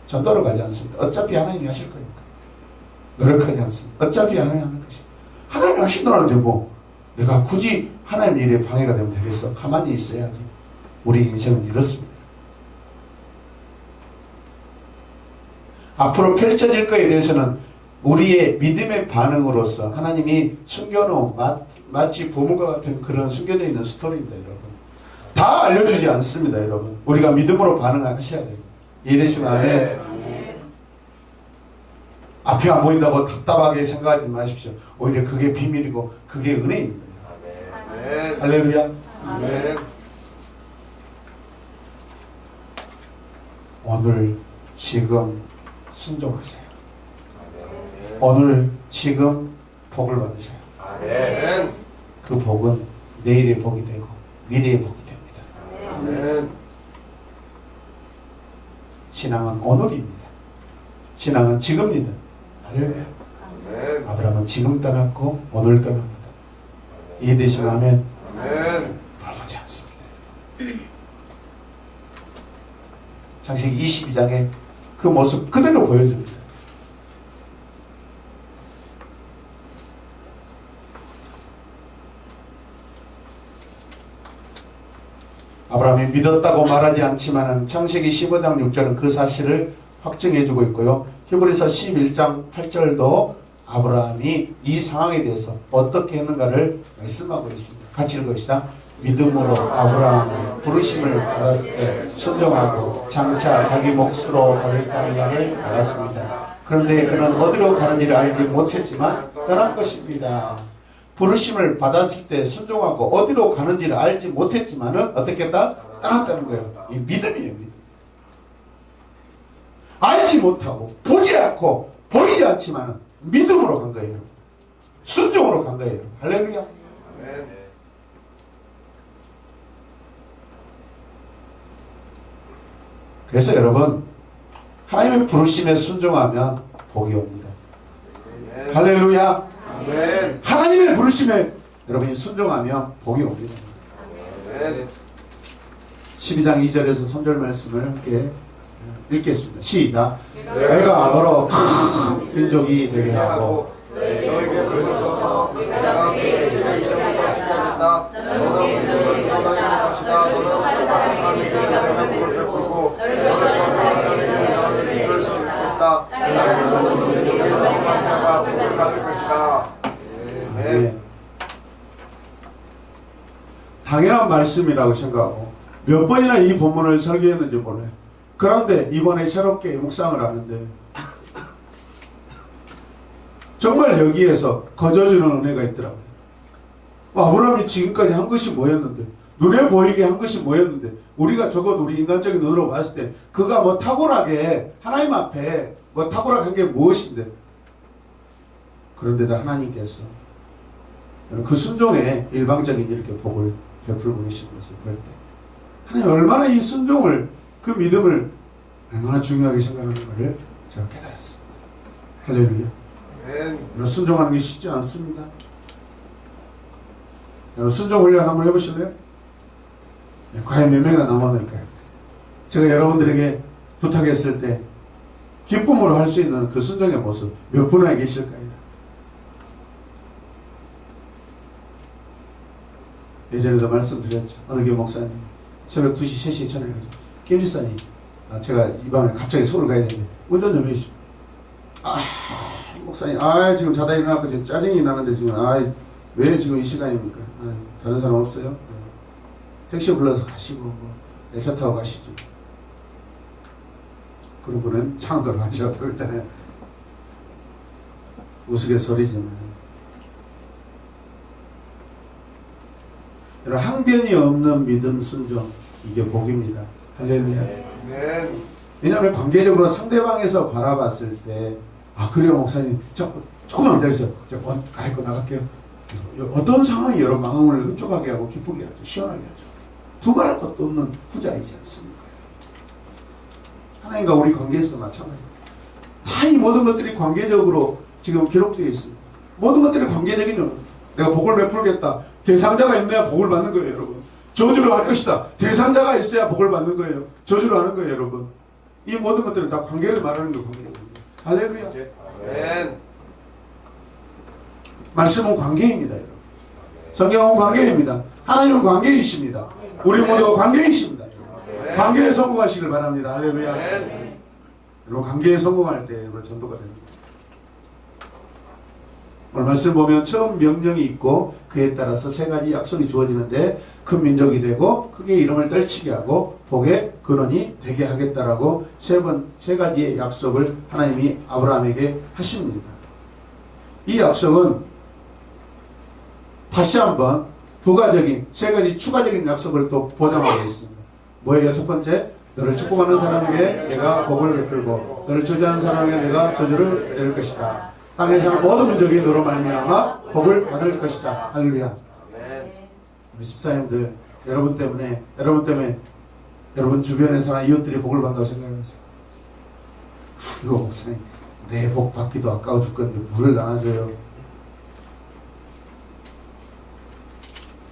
전도를 가지 않습니다. 어차피 하나님이 하실 거니까. 노력하지 않습니다. 어차피 하나님이 하는 것입니다. 하나님이 하신다는데 뭐 내가 굳이 하나님 일에 방해가 되면 되겠어? 가만히 있어야지. 우리 인생은 이렇습니다. 앞으로 펼쳐질 것에 대해서는 우리의 믿음의 반응으로서 하나님이 숨겨놓은 마치 부모가 같은 그런 숨겨져 있는 스토리입니다. 여러분 다 알려주지 않습니다. 여러분 우리가 믿음으로 반응하셔야 됩니다. 이해되시면 아멘. 앞이 안 보인다고 답답하게 생각하지 마십시오. 오히려 그게 비밀이고 그게 은혜입니다. 아멘. 할렐루야. 아멘. 오늘 지금 순종하세요. 오늘 지금 복을 받으세요. 아멘. 그 복은 내일의 복이 되고 미래의 복이 됩니다. 아멘. 신앙은 오늘입니다. 신앙은 지금입니다. 할렐루야. 아멘. 아브라함은 지금 떠났고 오늘 떠납니다. 이해되시면 아멘. 아멘. 돌보지 않습니다. 창세기 22장에 그 모습 그대로 보여줍니다. 아브라함이 믿었다고 말하지 않지만 창세기 15장 6절은 그 사실을 확증해주고 있고요. 히브리서 11장 8절도 아브라함이 이 상황에 대해서 어떻게 했는가를 말씀하고 있습니다. 같이 읽읍시다. 믿음으로 아브라함은 부르심을 받았을 때 순종하고 장차 자기 몫으로 발을 따르려에 나갔습니다. 그런데 그는 어디로 가는지를 알지 못했지만 떠난 것입니다. 부르심을 받았을 때 순종하고 어디로 가는지를 알지 못했지만은 어떻게 했다? 떠났다는 거예요. 이 믿음이에요. 믿음. 알지 못하고 보지 않고 보이지 않지만은 믿음으로 간 거예요. 순종으로 간 거예요. 할렐루야. 아멘. 그래서 여러분 하나님의 부르심에 순종하면 복이 옵니다. 아멘. 할렐루야. 아멘. 하나님의 부르심에 여러분이 순종하면 복이 옵니다. 아멘. 12장 2절에서 3절 말씀을 함께 읽겠습니다. 시작. 내가 너로 큰 민족이 되게 하고 너에게 벌써 당연한 말씀이라고 생각하고 몇 번이나 이 본문을 설교했는지 몰라요. 그런데 이번에 새롭게 묵상을 하는데 정말 여기에서 거저주는 은혜가 있더라고요. 아브라함이 지금까지 한 것이 뭐였는데, 눈에 보이게 한 것이 뭐였는데, 우리가 적어도 우리 인간적인 눈으로 봤을 때 그가 뭐 탁월하게 하나님 앞에 뭐 탁월한 게 무엇인데, 그런데도 하나님께서 그 순종에 일방적인 이렇게 복을 베풀고 계신 것을 볼 때 하나님 얼마나 이 순종을, 그 믿음을 얼마나 중요하게 생각하는 것을 제가 깨달았습니다. 할렐루야. 여러분, 순종하는 게 쉽지 않습니다. 여러분, 순종 훈련 한번 해보실래요? 과연 몇 명이나 남아날까요? 제가 여러분들에게 부탁했을 때 기쁨으로 할 수 있는 그 순종의 모습 몇 분이나 계실까요? 예전에도 말씀드렸죠. 어느 교회 목사님 새벽 2시, 3시에 전화해가지고 김 지사님, 제가 이 밤에 갑자기 서울 가야 되는데 운전 좀 해주십시오. 목사님, 지금 자다 일어나고 지금 짜증이 나는데 지금, 왜 지금 이 시간입니까? 다른 사람 없어요? 택시 불러서 가시고, 뭐, 열차 타고 가시죠. 그런 분은 창고로 가시라고 그랬잖아요. 우스갯소리지만. 여러분, 항변이 없는 믿음, 순종, 이게 복입니다. 할렐루야. 왜냐하면 관계적으로 상대방에서 바라봤을 때, 그래요, 목사님. 조금만 기다리세요. 제가 갈거 나갈게요. 어떤 상황이 여러분 마음을 흡족하게 하고 기쁘게 하죠. 시원하게 하죠. 두말할 것도 없는 후자이지 않습니까? 하나님과 우리 관계에서도 마찬가지입니다. 다 이 모든 것들이 관계적으로 지금 기록되어 있습니다. 모든 것들이 관계적이죠. 내가 복을 베풀겠다. 대상자가 있어야 복을 받는 거예요, 여러분. 저주를 할 것이다. 대상자가 있어야 복을 받는 거예요. 저주를 하는 거예요, 여러분. 이 모든 것들은 다 관계를 말하는 거예요, 관계입니다. 할렐루야. 아멘. 말씀은 관계입니다, 여러분. 성경은 관계입니다. 하나님은 관계이십니다. 우리 모두가 관계이십니다. 관계에 성공하시길 바랍니다. 할렐루야. 여러분, 관계에 성공할 때 여러분 전도가 됩니다. 오늘 말씀 보면 처음 명령이 있고 그에 따라서 세 가지 약속이 주어지는데 큰 민족이 되고 크게 이름을 떨치게 하고 복의 근원이 되게 하겠다라고 세 가지의 약속을 하나님이 아브라함에게 하십니다. 이 약속은 다시 한번 부가적인 세 가지 추가적인 약속을 또 보장하고 있습니다. 뭐예요? 첫 번째, 너를 축복하는 사람에게 내가 복을 베풀고 너를 저주하는 사람에게 내가 저주를 내릴 것이다. 땅에 사는 모든 민족이 너로 말미암아 복을 받을 것이다. 할렐루야. 우리 집사님들, 여러분 때문에 여러분 주변에 사는 이웃들이 복을 받는다고 생각하면서 이거 목사님, 내 복 받기도 아까워 죽겠는데 물을 나눠줘요.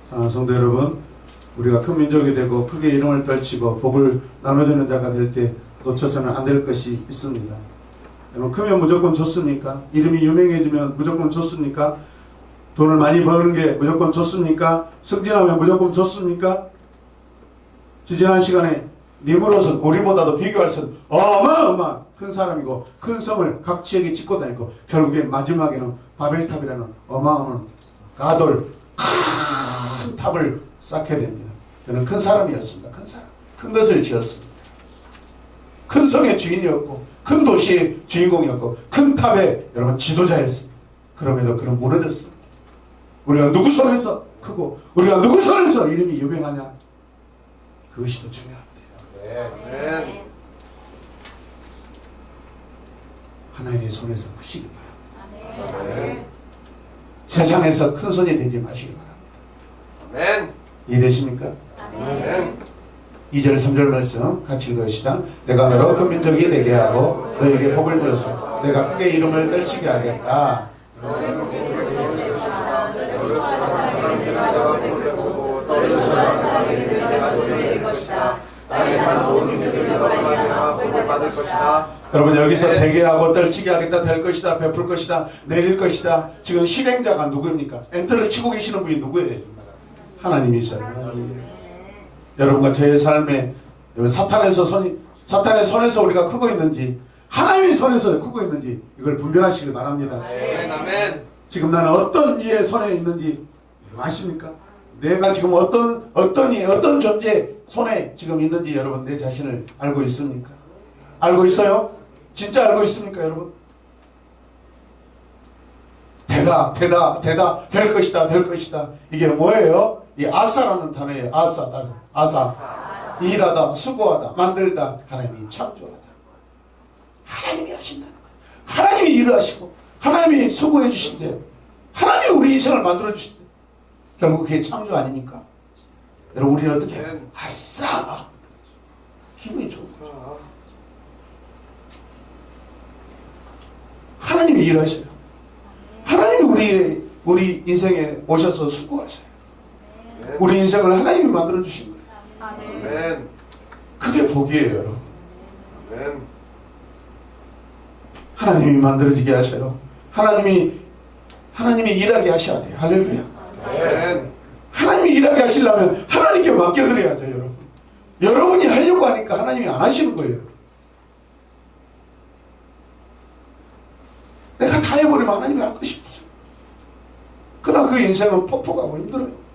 사랑하는 성도 여러분, 우리가 큰 민족이 되고 크게 이름을 떨치고 복을 나눠주는 자가 될 때 놓쳐서는 안 될 것이 있습니다. 여러분, 크면 무조건 좋습니까? 이름이 유명해지면 무조건 좋습니까? 돈을 많이 버는 게 무조건 좋습니까? 승진하면 무조건 좋습니까? 지난 시간에 니무롯은 우리보다도 비교할 수 없는 어마어마한 큰 사람이고 큰 성을 각 지역에 짓고 다니고 결국에 마지막에는 바벨탑이라는 어마어마한 가돌 큰 탑을 쌓게 됩니다. 그는 큰 사람이었습니다. 큰 사람. 큰 것을 지었습니다. 큰 성의 주인이었고 큰 도시의 주인공이었고 큰 탑의 여러분 지도자였습니다. 그럼에도 그는 무너졌습니다. 우리가 누구 손에서 크고 우리가 누구 손에서 이름이 유명하냐, 그것이 더 중요합니다. 하나님의 손에서 크시기 바랍니다. 세상에서 큰 손이 되지 마시기 바랍니다. 이해되십니까? 2절 3절 말씀 같이 읽으시다. 내가 너로 큰 민족이 되게 하고 너에게 복을 주어서 내가 크게 이름을 떨치게 하겠다. 여러분, 여기서 되게 하고 떨치게 하겠다, 될 것이다, 베풀 것이다, 내릴 것이다. 지금 실행자가 누구입니까? 엔터를 치고 계시는 분이 누구예요? 하나님이세요. 하나님. 여러분과 저의 삶에 사탄의 손에서 우리가 크고 있는지 하나님의 손에서 크고 있는지 이걸 분별하시길 바랍니다. 지금 나는 어떤 이의 손에 있는지 아십니까? 내가 지금 어떤 존재 손에 지금 있는지 여러분 내 자신을 알고 있습니까? 알고 있어요? 진짜 알고 있습니까, 여러분? 되다, 될 것이다. 이게 뭐예요? 이 아사라는 단어예요. 아사. 일하다, 수고하다, 만들다. 하나님이 창조하다. 하나님이 하신다는 거예요. 하나님이 일을 하시고, 하나님이 수고해 주신대요. 하나님이 우리 인생을 만들어 주신대요. 결국 그게 창조 아닙니까? 여러분, 우리는 어떻게 해요? 아싸! 기분이 좋은 거죠. 하나님이 일하셔요. 하나님이 우리 인생에 오셔서 수고하셔요. 우리 인생을 하나님이 만들어 주신 거예요. 아멘. 그게 복이에요, 여러분. 아멘. 하나님이 만들어지게 하셔요. 하나님이 일하게 하셔야 돼요. 할렐루야. 아멘. 하나님이 일하게 하시려면 하나님께 맡겨드려야죠, 여러분. 여러분이 하려고 하니까 하나님이 안 하시는 거예요. 내가 다 해버리면 하나님이 할 것이 없어요. 그러나 그 인생은 퍽퍽하고 힘들어요.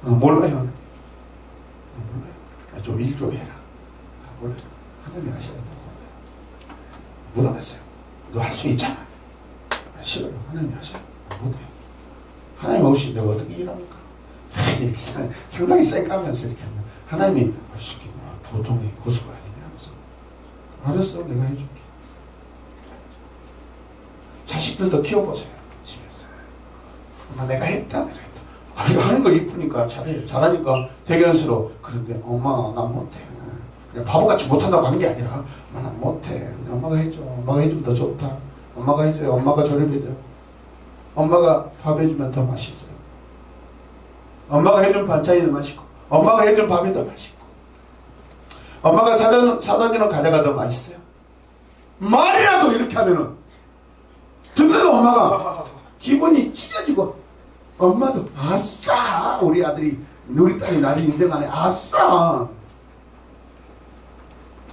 몰라요. 좀 일 좀 해라. 몰라요. 하나님이 하셔야 돼요. 못 하겠어요. 너 할 수 있잖아. 싫어요. 하나님이 하셔야 돼요. 못해요. 하나님 없이 내가 어떻게 일합니까? 상당히 쌩까면서 이렇게 하면 하나님이 보통의 고수가 아니냐 하면서 알았어, 내가 해줄게. 자식들도 키워보세요. 집에서. 엄마 내가 했다. 이거 하는 거 이쁘니까 잘해요. 잘하니까 대견스러워. 그런데 엄마 난 못해. 그냥 바보같이 못한다고 하는 게 아니라 엄마 난 못해. 엄마가 해줘. 엄마가 해주면 더 좋다. 엄마가 해줘요. 엄마가 조립해줘. 엄마가 밥 해주면 더 맛있어요. 엄마가 해준 반찬이 더 맛있고 엄마가 해준 밥이 더 맛있고 엄마가 사다 주는 과자가 더 맛있어요. 말이라도 이렇게 하면은 듣는 엄마가 기분이 찢어지고 엄마도 아싸, 우리 딸이 나를 인정하네. 아싸,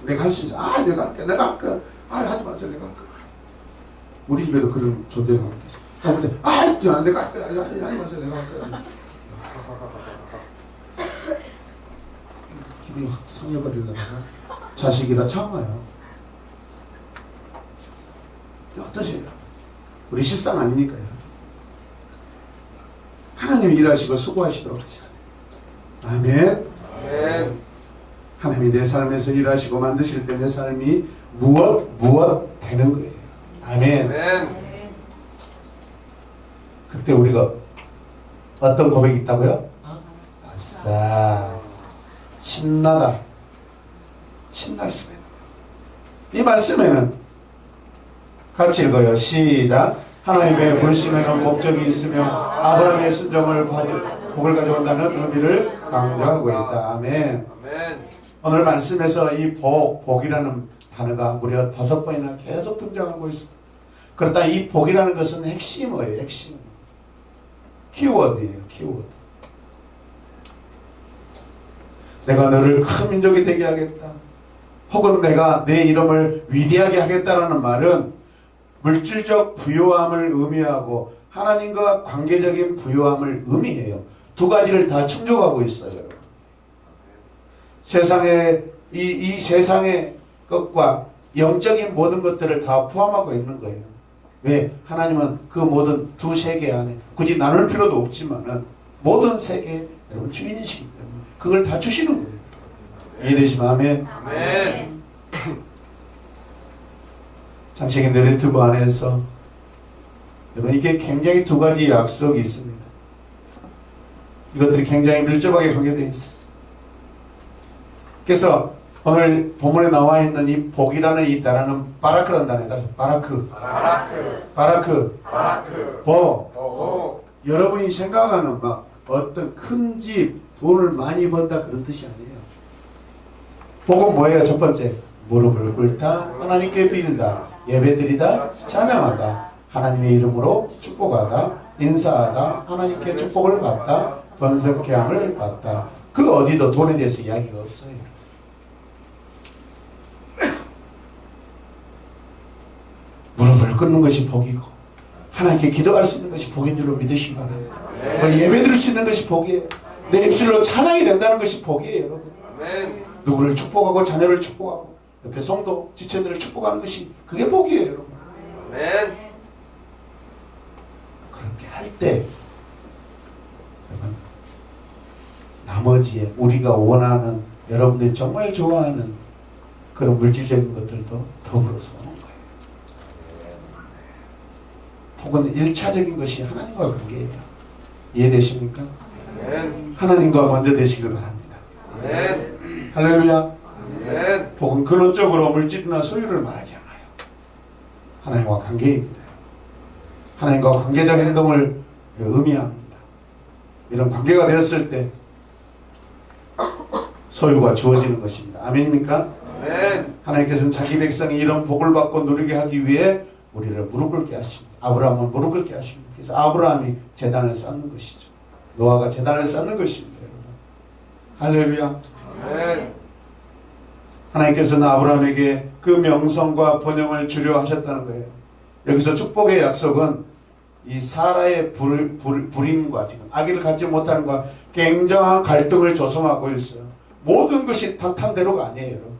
내가 할 수 있어. 내가 할게. 하지 마세요. 내가 할게. 우리 집에도 그런 존재가 있어요. 내가 할게. 하지 마세요. 내가 할게. 기분이 확 상해버리려다가 자식이라 참아요. 어떠세요? 우리 실상 아닙니까요? 하나님이 일하시고 수고하시도록 하시라. 아멘. 아멘. 하나님이 내 삶에서 일하시고 만드실 때 내 삶이 무엇 되는 거예요. 아멘. 아멘. 그때 우리가 어떤 고백이 있다고요? 아싸, 신나다. 신날 수가 있는 거예요. 이 말씀에는 같이 읽어요. 시작. 하나님의 부르심에는 목적이 있으며 아브라함의 순종을 복을 가져온다는 의미를 강조하고 있다. 아멘. 아멘. 오늘 말씀에서 이 복이라는 단어가 무려 5번이나 계속 등장하고 있습니다. 그렇다 이 복이라는 것은 핵심어예요. 핵심. 키워드예요. 키워드. 내가 너를 큰 민족이 되게 하겠다. 혹은 내가 내 이름을 위대하게 하겠다라는 말은 물질적 부유함을 의미하고 하나님과 관계적인 부유함을 의미해요. 두 가지를 다 충족하고 있어요. 여러분. 세상의 이 세상의 것과 영적인 모든 것들을 다 포함하고 있는 거예요. 왜? 하나님은 그 모든 두 세계 안에 굳이 나눌 필요도 없지만은 모든 세계 여러분 주인이시기 때문에 그걸 다 주시는 거예요. 이해되시면 아멘. 아멘. 장식의 내레티브 안에서 여러분 이게 굉장히 두 가지 약속이 있습니다. 이것들이 굉장히 밀접하게 관계되어 있어요. 그래서 오늘 본문에 나와 있는 이 복이라는 이 단어는 바라크라는 단어입니다. 바라크. 복. 여러분이 생각하는 막 어떤 큰 집, 돈을 많이 번다 그런 뜻이 아니에요. 복은 뭐예요? 첫 번째, 무릎을 꿇다, 하나님께 빌다, 예배드리다, 찬양하다, 하나님의 이름으로 축복하다, 인사하다, 하나님께 축복을 받다, 번성케 함을 받다. 그 어디도 돈에 대해서 이야기가 없어요. 무릎을 꿇는 것이 복이고 하나님께 기도할 수 있는 것이 복인 줄로 믿으시기 바랍니다. 예배 드릴 수 있는 것이 복이에요. 내 입술로 찬양이 된다는 것이 복이에요, 여러분. 누구를 축복하고 자녀를 축복하고 옆에 성도 지체들을 축복하는 것이 그게 복이에요, 여러분. 그렇게 할 때 여러분, 나머지에 우리가 원하는, 여러분들이 정말 좋아하는 그런 물질적인 것들도 더불어서 오는 거예요. 복은 1차적인 것이 하나님과 관계예요. 이해되십니까? 하나님과 먼저 되시길 바랍니다. 할렐루야. 복은 근원적으로 물질이나 소유를 말하지 않아요. 하나님과 관계입니다. 하나님과 관계적 행동을 의미합니다. 이런 관계가 되었을 때 소유가 주어지는 것입니다. 아멘입니까? 하나님께서는 자기 백성이 이런 복을 받고 누리게 하기 위해 우리를 무릎 꿇게 하십니다. 아브라함은 무릎 꿇게 하십니다. 그래서 아브라함이 제단을 쌓는 것이죠. 노아가 제단을 쌓는 것입니다. 여러분. 할렐루야. 하나님께서는 아브라함에게 그 명성과 번영을 주려 하셨다는 거예요. 여기서 축복의 약속은 이 사라의 불임과 지금 아기를 갖지 못하는 것과 굉장한 갈등을 조성하고 있어요. 모든 것이 탄탄대로가 아니에요, 여러분.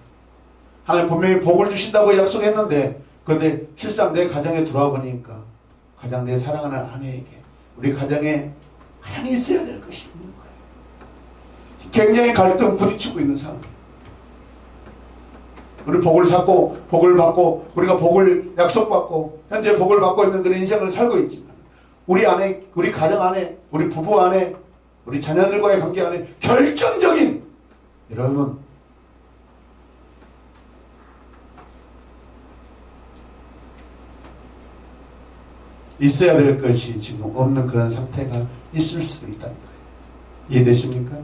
하나님 분명히 복을 주신다고 약속했는데, 그런데 실상 내 가정에 들어와 보니까 가장 내 사랑하는 아내에게, 우리 가정에 있어야 될 것이 있는 거예요. 굉장히 갈등 부딪히고 있는 상황. 우리 복을 받고 우리가 복을 약속받고 현재 복을 받고 있는 그런 인생을 살고 있지만 우리 안에, 우리 가정 안에, 우리 부부 안에, 우리 자녀들과의 관계 안에 결정적인, 여러분, 있어야 될 것이 지금 없는 그런 상태가 있을 수도 있다는 거예요. 이해되십니까?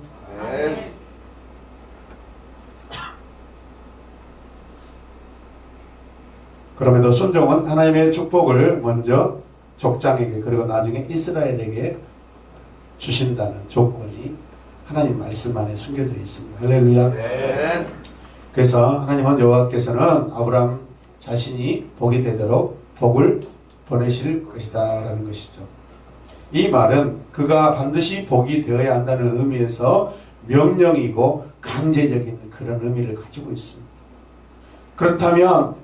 그럼에도 순종은 하나님의 축복을 먼저 족장에게 그리고 나중에 이스라엘에게 주신다는 조건이 하나님 말씀 안에 숨겨져 있습니다. 할렐루야. 그래서 하나님은 여호와께서는 아브라함 자신이 복이 되도록 복을 보내실 것이다 라는 것이죠. 이 말은 그가 반드시 복이 되어야 한다는 의미에서 명령이고 강제적인 그런 의미를 가지고 있습니다. 그렇다면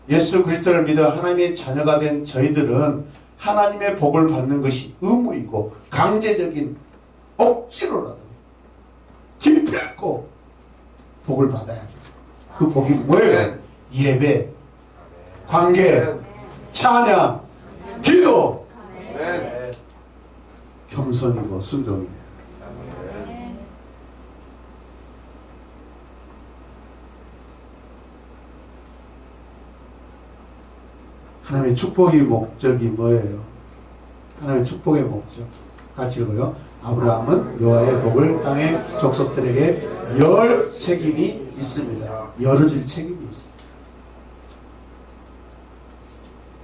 예수 그리스도를 믿어 하나님의 자녀가 된 저희들은 하나님의 복을 받는 것이 의무이고 강제적인, 억지로라도 기필코 복을 받아야 합니다. 그 복이 뭐예요? 예배, 관계, 찬양, 기도, 겸손이고 순종이에요. 하나님의 축복의 목적이 뭐예요? 하나님의 축복의 목적 같이 읽어요. 아브라함은 여호와의 복을 땅의 족속들에게 열 책임이 있습니다. 열어줄 책임이 있습니다.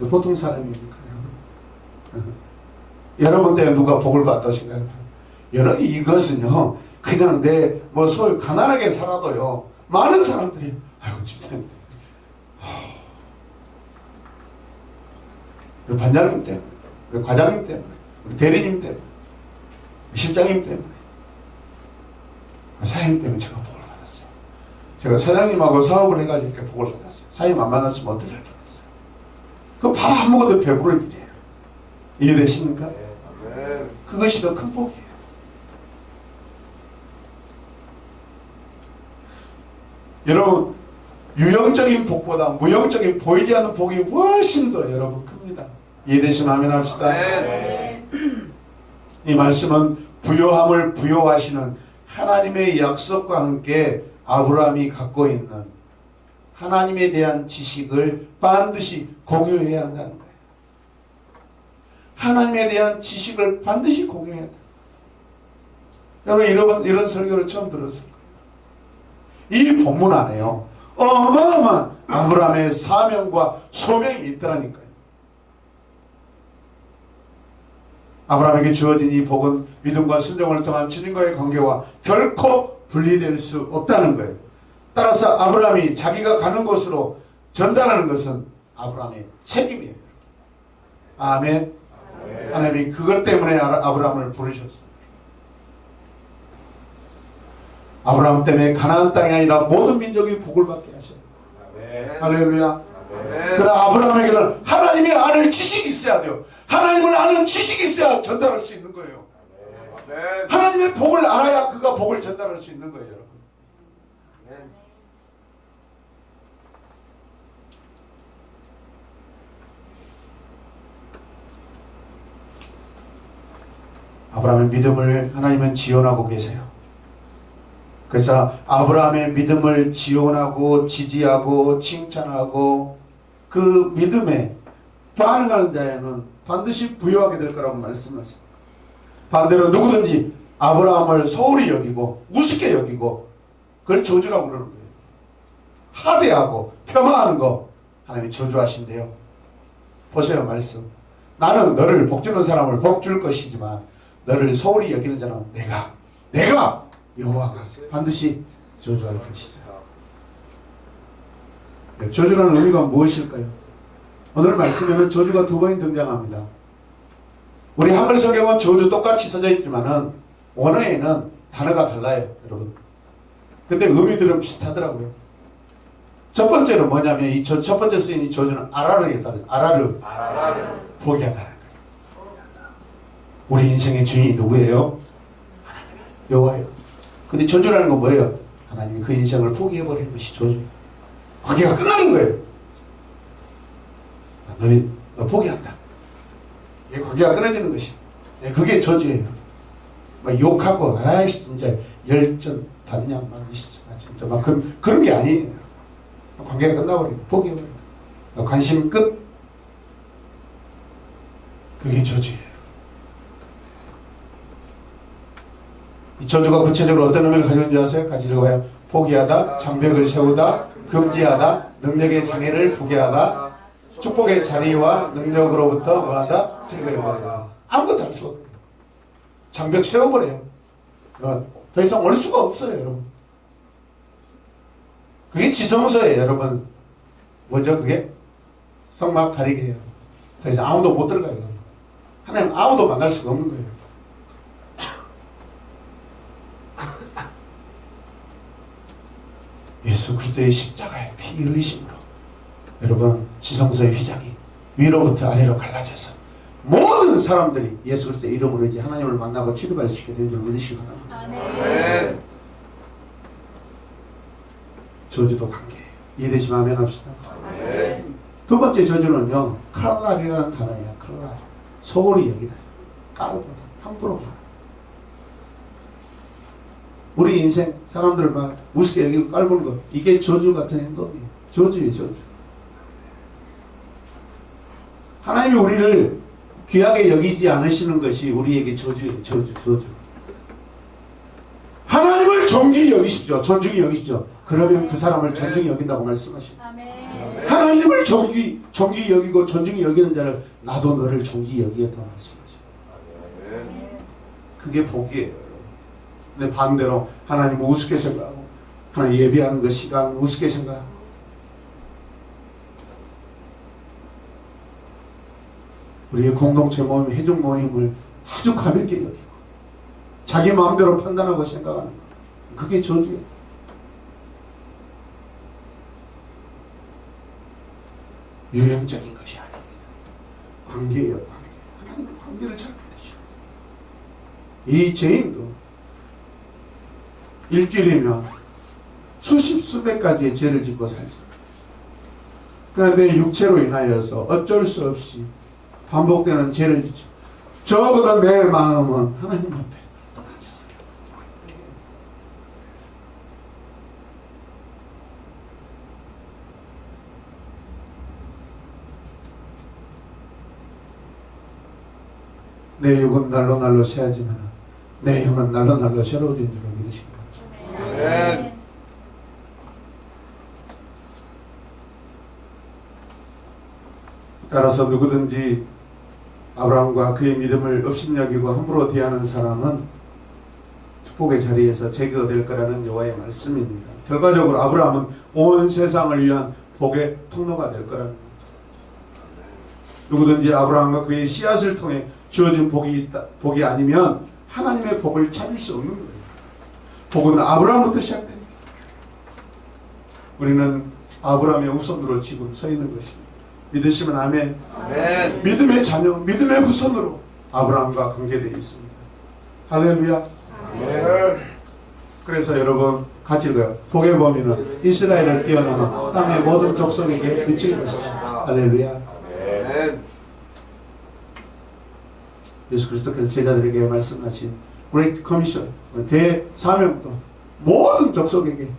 보통 사람입니까? 여러분 때문에 누가 복을 받다고 생각해요? 여러분, 이것은요, 그냥 내 소유 가난하게 살아도요, 많은 사람들이 아이고 집사님 우리 반장님 때문에, 우리 과장님 때문에, 우리 대리님 때문에, 우리 실장님 때문에, 사장님 때문에 제가 복을 받았어요. 제가 사장님하고 사업을 해가지고 이렇게 복을 받았어요. 사장님 안 만났으면 어떻게 할 뻔했어요. 그 밥 안 먹어도 배부를 일이에요. 이해되십니까? 그것이 더 큰 복이에요. 여러분, 유형적인 복보다 무형적인 보이지 않는 복이 훨씬 더 여러분 큽니다. 이해되시면 아멘 합시다. 이 말씀은 부요함을 부요하시는 하나님의 약속과 함께 아브라함이 갖고 있는 하나님에 대한 지식을 반드시 공유해야 한다는 거예요. 하나님에 대한 지식을 반드시 공유해야 한다. 여러분, 이런 설교를 처음 들었을 거예요. 이 본문 안에요, 어마어마한 아브라함의 사명과 소명이 있더라니까요. 아브라함에게 주어진 이 복은 믿음과 순종을 통한 주님과의 관계와 결코 분리될 수 없다는 거예요. 따라서 아브라함이 자기가 가는 곳으로 전달하는 것은 아브라함의 책임이에요. 아멘. 하나님이 그것 때문에 아브라함을 부르셨어요. 아브라함 때문에 가나안 땅이 아니라 모든 민족이 복을 받게 하셔요. 할렐루야. 그러나 아브라함에게는 하나님이 아는 지식이 있어야 돼요. 하나님을 아는 지식이 있어야 전달할 수 있는 거예요. 하나님의 복을 알아야 그가 복을 전달할 수 있는 거예요, 여러분. 아브라함의 믿음을 하나님은 지원하고 계세요. 그래서 아브라함의 믿음을 지원하고 지지하고 칭찬하고 그 믿음에 반응하는 자에는 반드시 부여하게 될 거라고 말씀하십니다. 반대로 누구든지 아브라함을 소홀히 여기고 우습게 여기고 그걸 저주라고 그러는 거예요. 하대하고 폄하하는 거 하나님이 저주하신대요. 보세요, 말씀. 나는 너를 복주는 사람을 복줄 것이지만 너를 소홀히 여기는 자는 내가 여호와가 반드시 저주할 것이다. 저주라는 의미가 무엇일까요? 오늘 말씀에는 저주가 두 번이 등장합니다. 우리 한글 성경은 저주 똑같이 써져 있지만은 원어에는 단어가 달라요, 여러분. 근데 의미들은 비슷하더라고요. 첫 번째는 뭐냐면 이 첫 번째 쓰인 이 저주는 아라르에 따른 아라르 포기하다는 거예요. 우리 인생의 주인이 누구예요? 여호와예요. 근데 저주라는 건 뭐예요? 하나님이 그 인생을 포기해버리는 것이 저주예요. 관계가 끝나는 거예요. 너 포기한다. 이 관계가 끊어지는 것이. 그게 저주예요. 막 욕하고, 아이씨, 진짜 열전 단양, 막, 진짜 막 그런 게 아니에요. 관계가 끝나버리고, 포기해버리고. 관심 끝. 그게 저주예요. 이 저주가 구체적으로 어떤 의미를 가지고 있는지 아세요? 같이 읽어봐요. 포기하다, 장벽을 세우다, 금지하다, 능력의 장애를 부게하다, 축복의 자리와 능력으로부터 뭐하다? 제거해버려요. 아무것도 할 수 없어요. 장벽 세워버려요. 더 이상 올 수가 없어요, 여러분. 그게 지성소예요, 여러분. 뭐죠, 그게? 성막 가리개예요. 더 이상 아무도 못 들어가요. 하나님 아무도 만날 수가 없는 거예요. 예수 그리스도의 십자가의 피 흘리심으로 여러분 지성소의 휘장이 위로부터 아래로 갈라져서 모든 사람들이 예수 그리스도의 이름으로 이제 하나님을 만나고 치료받을 수 있게 된 줄 믿으시기 바랍니다. 아멘. 저주도 관계예요. 이해되시면 아멘 합시다. 아멘. 두 번째 저주는요, 칼날이라는 단어예요. 칼날. 소홀히 여기다. 까르보다. 함부로 봐. 우리 인생 사람들 막 우습게 여기고 깔보는 거, 이게 저주 같은 행동이에요. 저주예요, 저주. 하나님이 우리를 귀하게 여기지 않으시는 것이 우리에게 저주예요. 저주. 하나님을 존귀히 여기십시오. 존중히 여기십시오. 그러면 그 사람을 존중히 여긴다고 말씀하십니다. 하나님을 존귀히 여기고 존중히 여기는 자를 나도 너를 존귀히 여기겠다고 말씀하십니다. 그게 복이에요. 근데 반대로 하나님은 우습게 생각하고 하나님 예배하는 그 시간 우습게 생각하고 우리의 공동체 모임, 회중 모임을 아주 가볍게 여기고 자기 마음대로 판단하고 생각하는 것, 그게 저주예요. 유형적인 것이 아닙니다. 관계예요. 관계. 하나님은 관계를 잘 믿으시고 이 죄인도 일주일이면 수십 수백 가지의 죄를 짓고 살죠. 그런데 육체로 인하여서 어쩔 수 없이 반복되는 죄를 짓죠. 적어도 내 마음은 하나님 앞에 떠나지 않아요. 내 육은 날로 날로 새하지만 내 영은 날로 날로 새로워진 줄을 믿으십니다. 아멘. 따라서 누구든지 아브라함과 그의 믿음을 업신여기고 함부로 대하는 사람은 축복의 자리에서 제거될 거라는 여호와의 말씀입니다. 결과적으로 아브라함은 온 세상을 위한 복의 통로가 될 거라는 거죠. 누구든지 아브라함과 그의 씨앗을 통해 주어진 복이 아니면 하나님의 복을 찾을 수 없는 거예요. 복은 아브라함부터 시작됩니다. 우리는 아브라함의 우선으로 지금 서 있는 것입니다. 믿으시면 아멘. 아멘. 믿음의 자녀, 믿음의 후손으로 아브라함과 관계되어 있습니다. 할렐루야. 아멘. 그래서 여러분 같이 읽어요. 복의 범위는 이스라엘을 뛰어넘어 땅의 모든 족속에게 미칠 것이다. 할렐루야. 아멘. 예수 그리스도께서 제자들에게 말씀하신 Great Commission, 대사명도 모든 족속에게,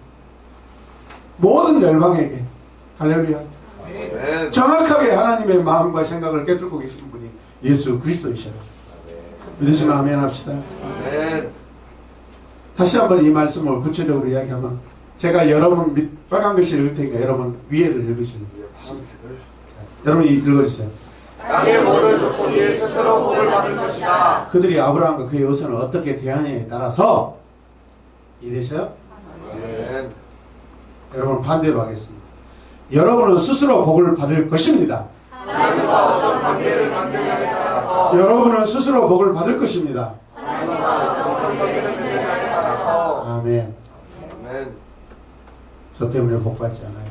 모든 열방에게. 할렐루야. 아멘. 정확하게 하나님의 마음과 생각을 꿰뚫고 계시는 분이 예수 그리스도이셔요. 믿으시면 아멘 합시다. 아멘. 다시 한번 이 말씀을 구체적으로 이야기하면, 제가 여러분 빨간 글씨 읽을 테니까 여러분 위에를 읽으시면 돼요. 여러분이 읽어주세요. 땅의 모든 족속이 스스로 복을 받을 것이다. 그들이 아브라함과 그의 후손을 어떻게 대하느냐에 따라서, 이해되세요? 아멘. 여러분 반대로 하겠습니다. 여러분은 스스로 복을 받을 것입니다. 하나님과 어떤 관계를 만드냐에 따라서 여러분은 스스로 복을 받을 것입니다. 하나님과 어떤 관계를 만드냐에 따라서 아멘. 아멘. 저 때문에 복 받지 않아요.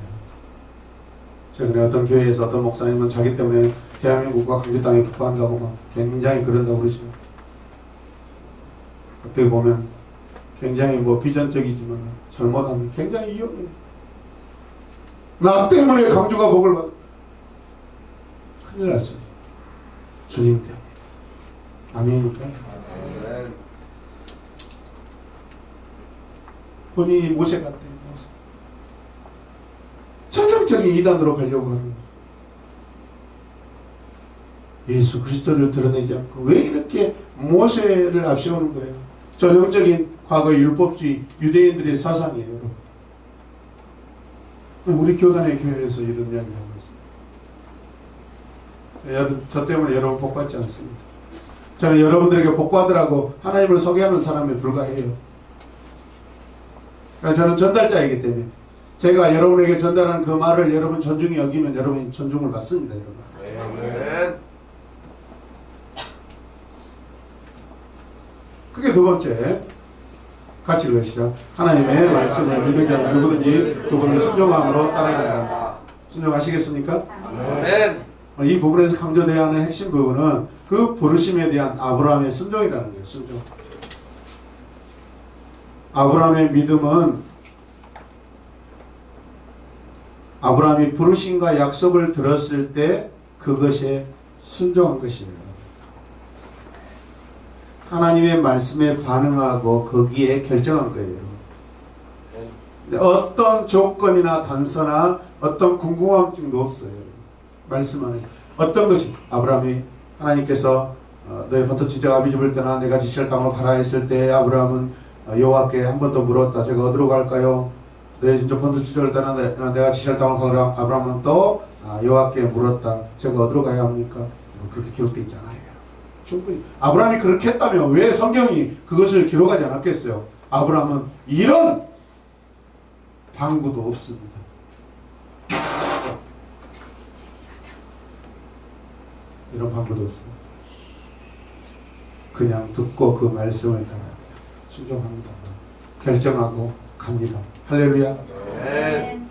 최근에 어떤 교회에서 어떤 목사님은 자기 때문에 대한민국과 강주 땅에 북한다고 막 굉장히 그런다고 그러시죠. 어떻게 보면 굉장히 비전적이지만 잘못하면 굉장히 위험해요. 나 때문에 강주가 복을 받. 큰일 났어요. 주님 때문에. 아멘이니까. 아멘. 본인이 모세 같대요. 모세. 전형적인 이단으로 가려고 하는 거예요. 예수 그리스도를 드러내지 않고 왜 이렇게 모세를 앞세우는 거예요? 전형적인 과거 율법주의 유대인들의 사상이에요. 여러분. 우리 교단의 교회에서 이런 이야기를 하고 있습니다. 저 때문에 여러분 복 받지 않습니다. 저는 여러분들에게 복 받으라고 하나님을 소개하는 사람에 불과해요. 저는 전달자이기 때문에 제가 여러분에게 전달하는 그 말을 여러분 존중히 여기면 여러분이 존중을 받습니다. 여러분. 아멘. 그게 두 번째, 같이 읽으시죠. 하나님의 말씀을 믿는 자는 누구든지 그분을 순종함으로 따라야 한다. 순종하시겠습니까? 아멘. 이 부분에서 강조되어야 하는 핵심 부분은 그 부르심에 대한 아브라함의 순종이라는 거예요. 순종. 아브라함의 믿음은 아브라함이 부르심과 약속을 들었을 때 그것에 순종한 것이에요. 하나님의 말씀에 반응하고 거기에 결정한 거예요. 어떤 조건이나 단서나 어떤 궁금함증도 없어요. 말씀 안에 어떤 것이 아브라함이 하나님께서 너의 본토 친척 아비집을 떠나 내가 지시할 땅으로 가라 했을 때 아브라함은 여호와께 한 번 더 물었다. 제가 어디로 갈까요? 너의 진짜 본토 친척을 떠나 내가 지시할 땅으로 가라. 아브라함은 또 여호와께 물었다. 제가 어디로 가야 합니까? 그렇게 기록되어 있잖아요. 충분히 아브라함이 그렇게 했다면 왜 성경이 그것을 기록하지 않았겠어요? 아브라함은 이런 방구도 없습니다. 이런 방구도 없습니다. 그냥 듣고 그 말씀을 따라 순종합니다. 결정하고 갑니다. 할렐루야. 아멘.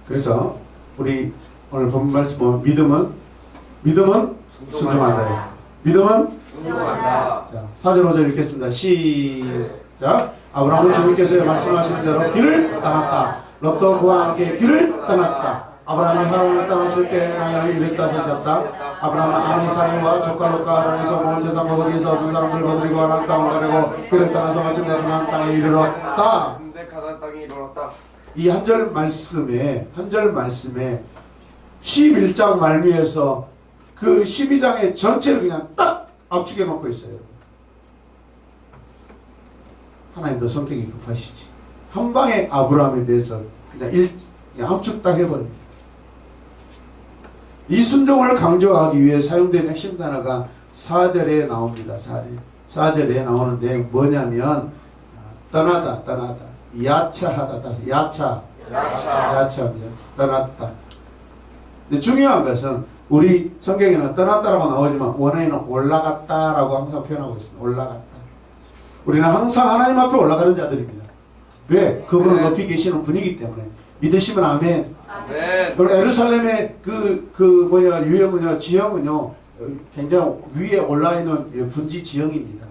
그래서 우리 오늘 본 말씀 보면 믿음은 순종한다. 믿음은 순종한다. 자, 4절 5절 읽겠습니다. 시작. 아브라함은 주님께서 말씀하신 대로 길을 떠났다. 롯도 그와 함께 길을 떠났다. 아브라함이 하란을 떠났을 때 나이를 이랬다 하셨다. 아브라함은 아내 사례와 조카 롯과 하란에서 먹은 재산과 거기에서 얻은 사람을 거느리고 하란 땅을 가려고 길을 떠나서 마침내 가나안 땅에 이르렀다. 근데 가나안 땅에 이르렀다. 이 한 절 말씀에 11장 말미에서 그 12장의 전체를 그냥 딱 압축해 놓고 있어요. 하나님도 성격이 급하시지. 한 방에 아브라함에 대해서 그냥 압축 딱 해버립니다. 이 순종을 강조하기 위해 사용된 핵심 단어가 4절에 나옵니다. 4절에 나오는데 뭐냐면 떠나다, 야차하다, 야차입니다. 떠났다. 근데 중요한 것은 우리 성경에는 떠났다라고 나오지만 원어에는 올라갔다라고 항상 표현하고 있습니다. 올라갔다. 우리는 항상 하나님 앞에 올라가는 자들입니다. 왜? 그분은 높이 계시는 분이기 때문에. 믿으시면 아멘. 아멘. 그리고 예루살렘의 유형은요, 지형은요, 굉장히 위에 올라 있는 분지 지형입니다.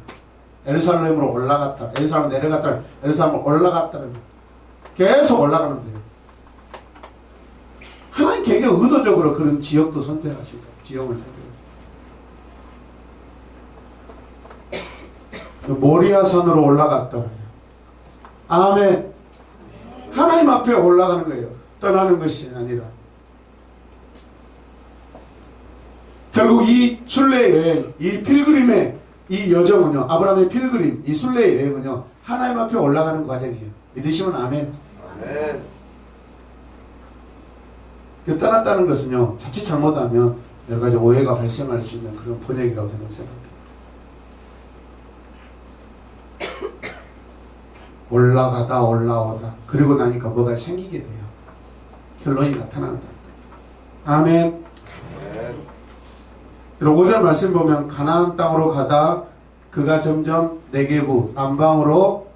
예루살렘으로 올라갔다, 예루살렘 내려갔다, 예루살렘 올라갔다는 계속 올라가는 거예요. 하나님 굉장히 의도적으로 그런 지역도 선택하시고, 지형을 선택하시고. 모리아산으로 올라갔다. 아멘. 하나님 앞에 올라가는 거예요. 떠나는 것이 아니라. 결국 이 순례 여행, 이 필그림의 이 여정은요, 아브라함의 필그림, 이 순례 여행은요, 하나님 앞에 올라가는 과정이에요. 믿으시면 아멘. 아멘. 떠났다는 것은요, 자칫 잘못하면 여러 가지 오해가 발생할 수 있는 그런 번역이라고 저는 생각합니다. 올라가다 올라오다 그리고 나니까 뭐가 생기게 돼요. 결론이 나타난다. 아멘. 그리고 5절 말씀 보면 가나안 땅으로 가다 그가 점점 네게부 남방으로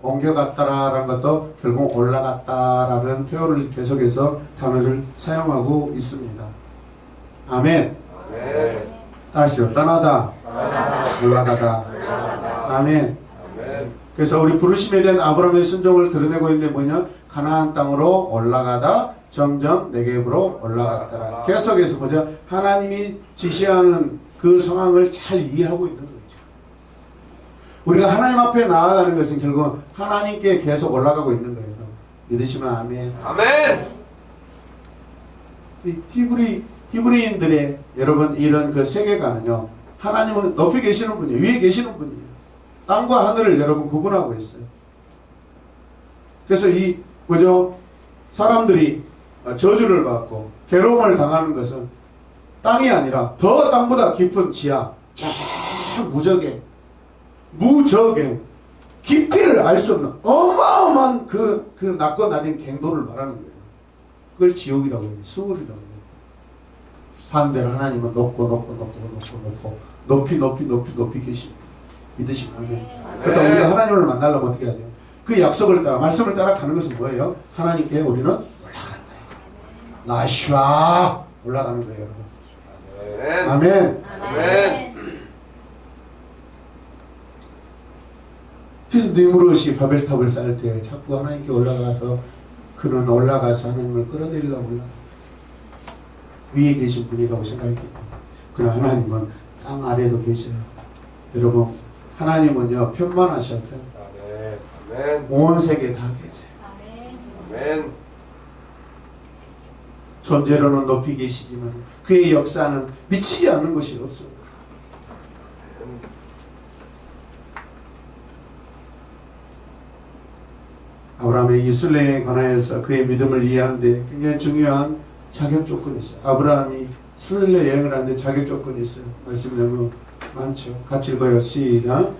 옮겨갔다라는 것도 결국 올라갔다라는 표현을 계속해서 단어를 사용하고 있습니다. 아멘. 아멘. 다시요. 떠나다 올라가다. 아멘. 그래서 우리 부르심에 대한 아브라함의 순종을 드러내고 있는데 뭐냐? 가나안 땅으로 올라가다 점점 네겝으로 올라갔더라. 계속해서 뭐죠? 하나님이 지시하는 그 상황을 잘 이해하고 있는 거죠. 우리가 하나님 앞에 나아가는 것은 결국 하나님께 계속 올라가고 있는 거예요. 믿으시면 아멘. 아멘. 히브리인들의 여러분 이런 그 세계관은요, 하나님은 높이 계시는 분이에요. 위에 계시는 분이에요. 땅과 하늘을 여러분 구분하고 있어요. 그래서 사람들이 저주를 받고 괴로움을 당하는 것은 땅이 아니라 더 땅보다 깊은 지하, 저 무적의 깊이를 알 수 없는 어마어마한 그 낮고 낮은 갱도를 말하는 거예요. 그걸 지옥이라고 해요. 수월이라고 해요. 반대로 하나님은 높이 계십니다. 믿으시면 아멘. 그러니까 우리가 하나님을 만나려면 어떻게 해야 돼요? 그 약속을 따라, 말씀을 따라 가는 것은 뭐예요? 하나님께 우리는 올라가는 거예요. 나슈아 올라가는 거예요, 여러분. 아멘. 아멘. 그래서 니무롯이 바벨탑을 쌓을 때 자꾸 하나님께 올라가서 하나님을 끌어내리려고 올라가. 위에 계신 분이라고 생각했기 때문에. 그러나 하나님은 땅 아래에도 계셔요. 여러분, 하나님은요, 편만하셔요. 아멘. 온 세계에 다 계세요. 아멘. 존재로는 높이 계시지만 그의 역사는 미치지 않는 것이 없어요. 아브라함의 이 순례에 관하여서 그의 믿음을 이해하는데 굉장히 중요한 자격 조건이 있어요. 아브라함이 순례 여행을 하는데 자격 조건이 있어요. 말씀이 너무 많죠. 같이 읽어요. 시작.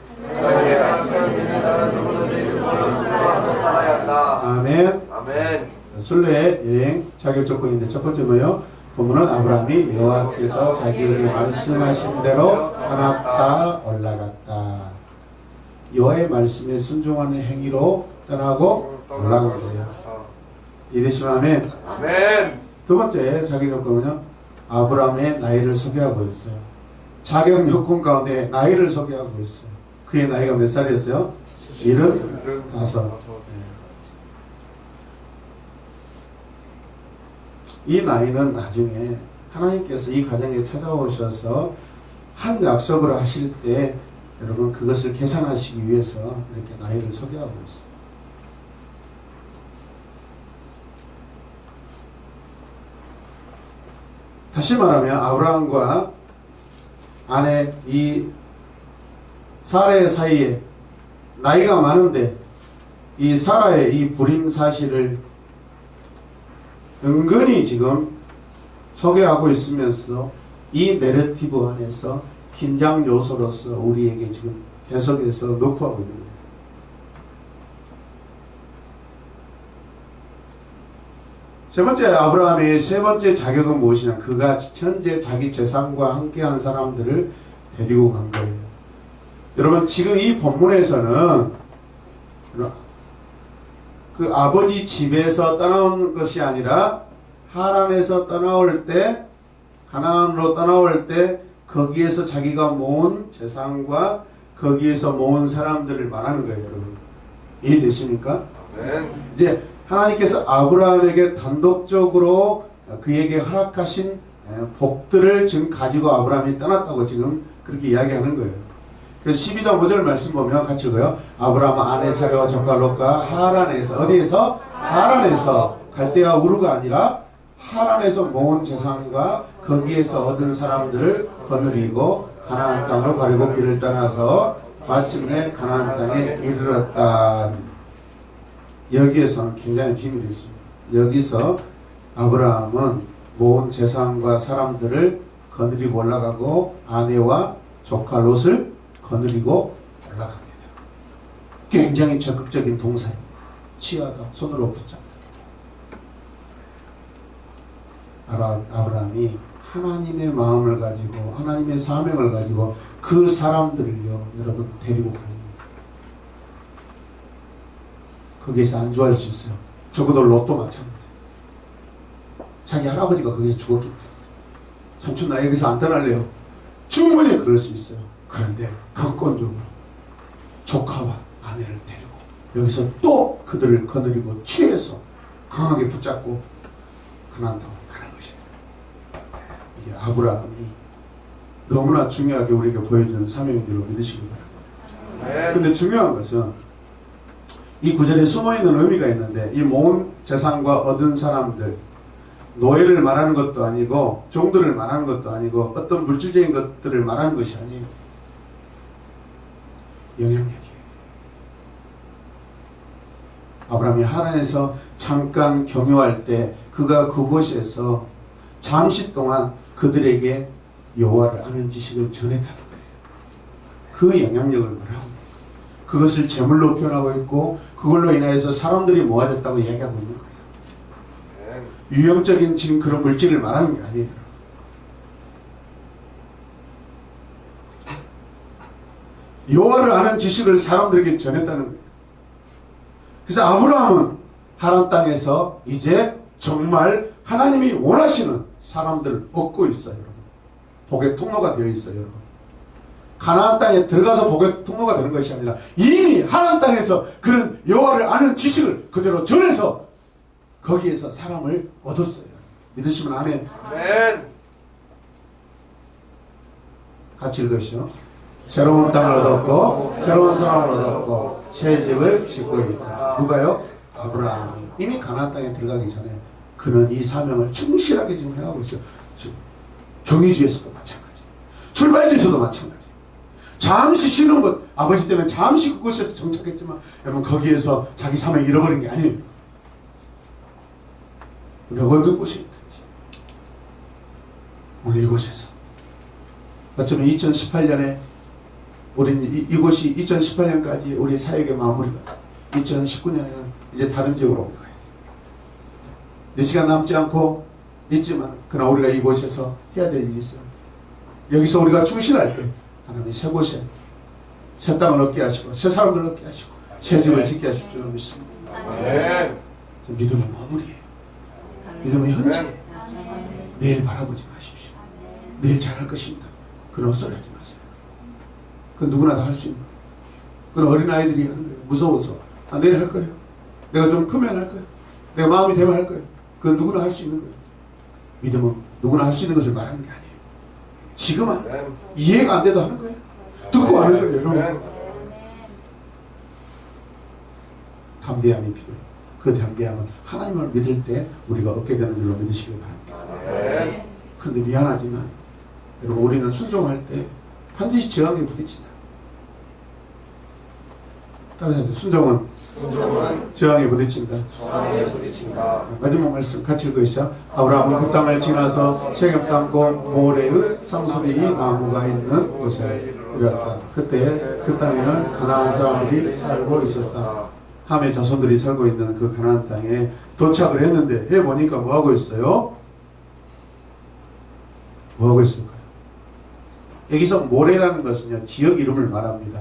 아멘. 아멘. 순례 여행 자격 조건인데 첫 번째 뭐예요? 본문은 아브라함이 여호와께서 자기에게 말씀하신 대로 떠났다 올라갔다. 여호와의 말씀에 순종하는 행위로 떠나고 올라간 거예요. 이해되시면 아멘. 아멘. 두 번째 자격 요건은요, 아브라함의 나이를 소개하고 있어요. 자격 요건 가운데 나이를 소개하고 있어요. 그의 나이가 몇 살이었어요? 75. 이 나이는 나중에 하나님께서 이 가정에 찾아오셔서 한 약속을 하실 때 여러분 그것을 계산하시기 위해서 이렇게 나이를 소개하고 있어요. 다시 말하면 아브라함과 아내 이 사라의 사이에 나이가 많은데 이 사라의 이 불임 사실을 은근히 지금 소개하고 있으면서 이 내러티브 안에서 긴장 요소로서 우리에게 지금 계속해서 넣고 하고 있는 거예요. 세 번째 아브라함의 세 번째 자격은 무엇이냐? 그가 현재 자기 재산과 함께한 사람들을 데리고 간 거예요. 여러분 지금 이 본문에서는 그 아버지 집에서 떠나온 것이 아니라 하란에서 떠나올 때 가나안으로 떠나올 때 거기에서 자기가 모은 재산과 거기에서 모은 사람들을 말하는 거예요, 여러분. 이해되십니까? 아멘. 이제 하나님께서 아브라함에게 단독적으로 그에게 허락하신 복들을 지금 가지고 아브라함이 떠났다고 지금 그렇게 이야기하는 거예요. 그래서 12장 5절 말씀 보면 같이 읽어요. 아브라함은 아내 사레와 조카 롯과 하란에서 어디에서? 하란에서 갈대아 우르가 아니라 하란에서 모은 재산과 거기에서 얻은 사람들을 거느리고 가나안 땅으로 가려고 길을 떠나서 마침내 가나안 땅에 이르렀다. 여기에서는 굉장히 비밀이 있습니다. 여기서 아브라함은 모은 재산과 사람들을 거느리고 올라가고 아내와 조카 롯을 거느리고 올라갑니다. 굉장히 적극적인 동사입니다. 취하다, 손으로 붙잡다. 아브라함이 하나님의 마음을 가지고 하나님의 사명을 가지고 그 사람들을요, 여러분 데리고 갑니다. 거기에서 안주할 수 있어요. 적어도 롯도 마찬가지. 자기 할아버지가 거기서 죽었기 때문에 삼촌 나 여기서 안 떠날래요. 충분히 그럴 수 있어요. 그런데 강권적으로 조카와 아내를 데리고 여기서 또 그들을 거느리고 취해서 강하게 붙잡고 가나안 땅으로 가는 것입니다. 이게 아브라함이 너무나 중요하게 우리에게 보여주는 사명인들을 믿으시기 바랍니다. 그런데 중요한 것은 이 구절에 숨어있는 의미가 있는데 이 모은 재산과 얻은 사람들, 노예를 말하는 것도 아니고 종들을 말하는 것도 아니고 어떤 물질적인 것들을 말하는 것이 아니에요. 영향력이에요. 아브라함이 하란에서 잠깐 경유할 때 그가 그곳에서 잠시 동안 그들에게 여호와를 아는 지식을 전했다는 거예요. 그 영향력을 말하고 그것을 재물로 표현하고 있고 그걸로 인해서 사람들이 모아졌다고 얘기하고 있는 거예요. 유형적인 지금 그런 물질을 말하는 게 아니에요. 여호와를 아는 지식을 사람들에게 전했다는 거예요. 그래서 아브라함은 하란 땅에서 이제 정말 하나님이 원하시는 사람들을 얻고 있어요. 여러분. 복의 통로가 되어 있어요. 여러분. 가나안 땅에 들어가서 복의 통로가 되는 것이 아니라 이미 하나님 땅에서 그런 여호와를 아는 지식을 그대로 전해서 거기에서 사람을 얻었어요. 믿으시면 아멘. 아멘. 같이 읽으시죠. 새로운 땅을 얻었고 새로운 사람을 얻었고 새 집을 짓고 있다. 누가요? 아브라함이 이미 가나안 땅에 들어가기 전에 그는 이 사명을 충실하게 지금 해가고 있어요. 지금 경유지에서도 마찬가지, 출발지에서도 마찬가지. 잠시 쉬는 것, 아버지 때문에 잠시 그곳에서 정착했지만 여러분 거기에서 자기 사명 잃어버린 게 아니에요. 우리 어느 곳이 있든지 오늘 이곳에서 어쩌면 2018년에 우리는 이곳이 2018년까지 우리 사역의 마무리가 2019년에는 이제 다른 지역으로 올 거예요. 몇 시간 남지 않고 있지만 그러나 우리가 이곳에서 해야 될 일이 있어요. 여기서 우리가 충실할 때 하나님 새 곳에 새 땅을 얻게 하시고 새 사람들을 얻게 하시고 새 집을 짓게 하실 줄 믿습니다. 아멘. 믿음은 마무리예요. 믿음은 현재. 내일 바라보지 마십시오. 내일 잘할 것입니다. 그런 헛소리 하지 마세요. 그건 누구나 다 할 수 있는 거예요. 그건 어린아이들이 하는 거예요. 무서워서. 아, 내일 할 거예요. 내가 좀 크면 할 거예요. 내가 마음이 되면 할 거예요. 그건 누구나 할 수 있는 거예요. 믿음은 누구나 할 수 있는 것을 말하는 게 아니에요. 지금 하는 거예요. 이해가 안 돼도 하는 거예요. 듣고 하는 거예요. 여러분. 담대함이 필요해요. 그 담대함은 하나님을 믿을 때 우리가 얻게 되는 줄로 믿으시기 바랍니다. 그런데 미안하지만 여러분 우리는 순종할 때 반드시 저항에 부딪힌다. 따라서 순종은 저항에 부딪힌다. 마지막 말씀 같이 읽으시죠. 아브라함은 그 땅을 지나서 세겜 땅과 모레의 상수리 나무가 있는 곳에 이르렀다. 그때 그 땅에는 가나안 사람들이 살고 있었다. 함의 자손들이 살고 있는 그 가나안 땅에 도착을 했는데 해보니까 뭐하고 있어요? 뭐하고 있을까요? 여기서 모래라는 것은요, 지역 이름을 말합니다.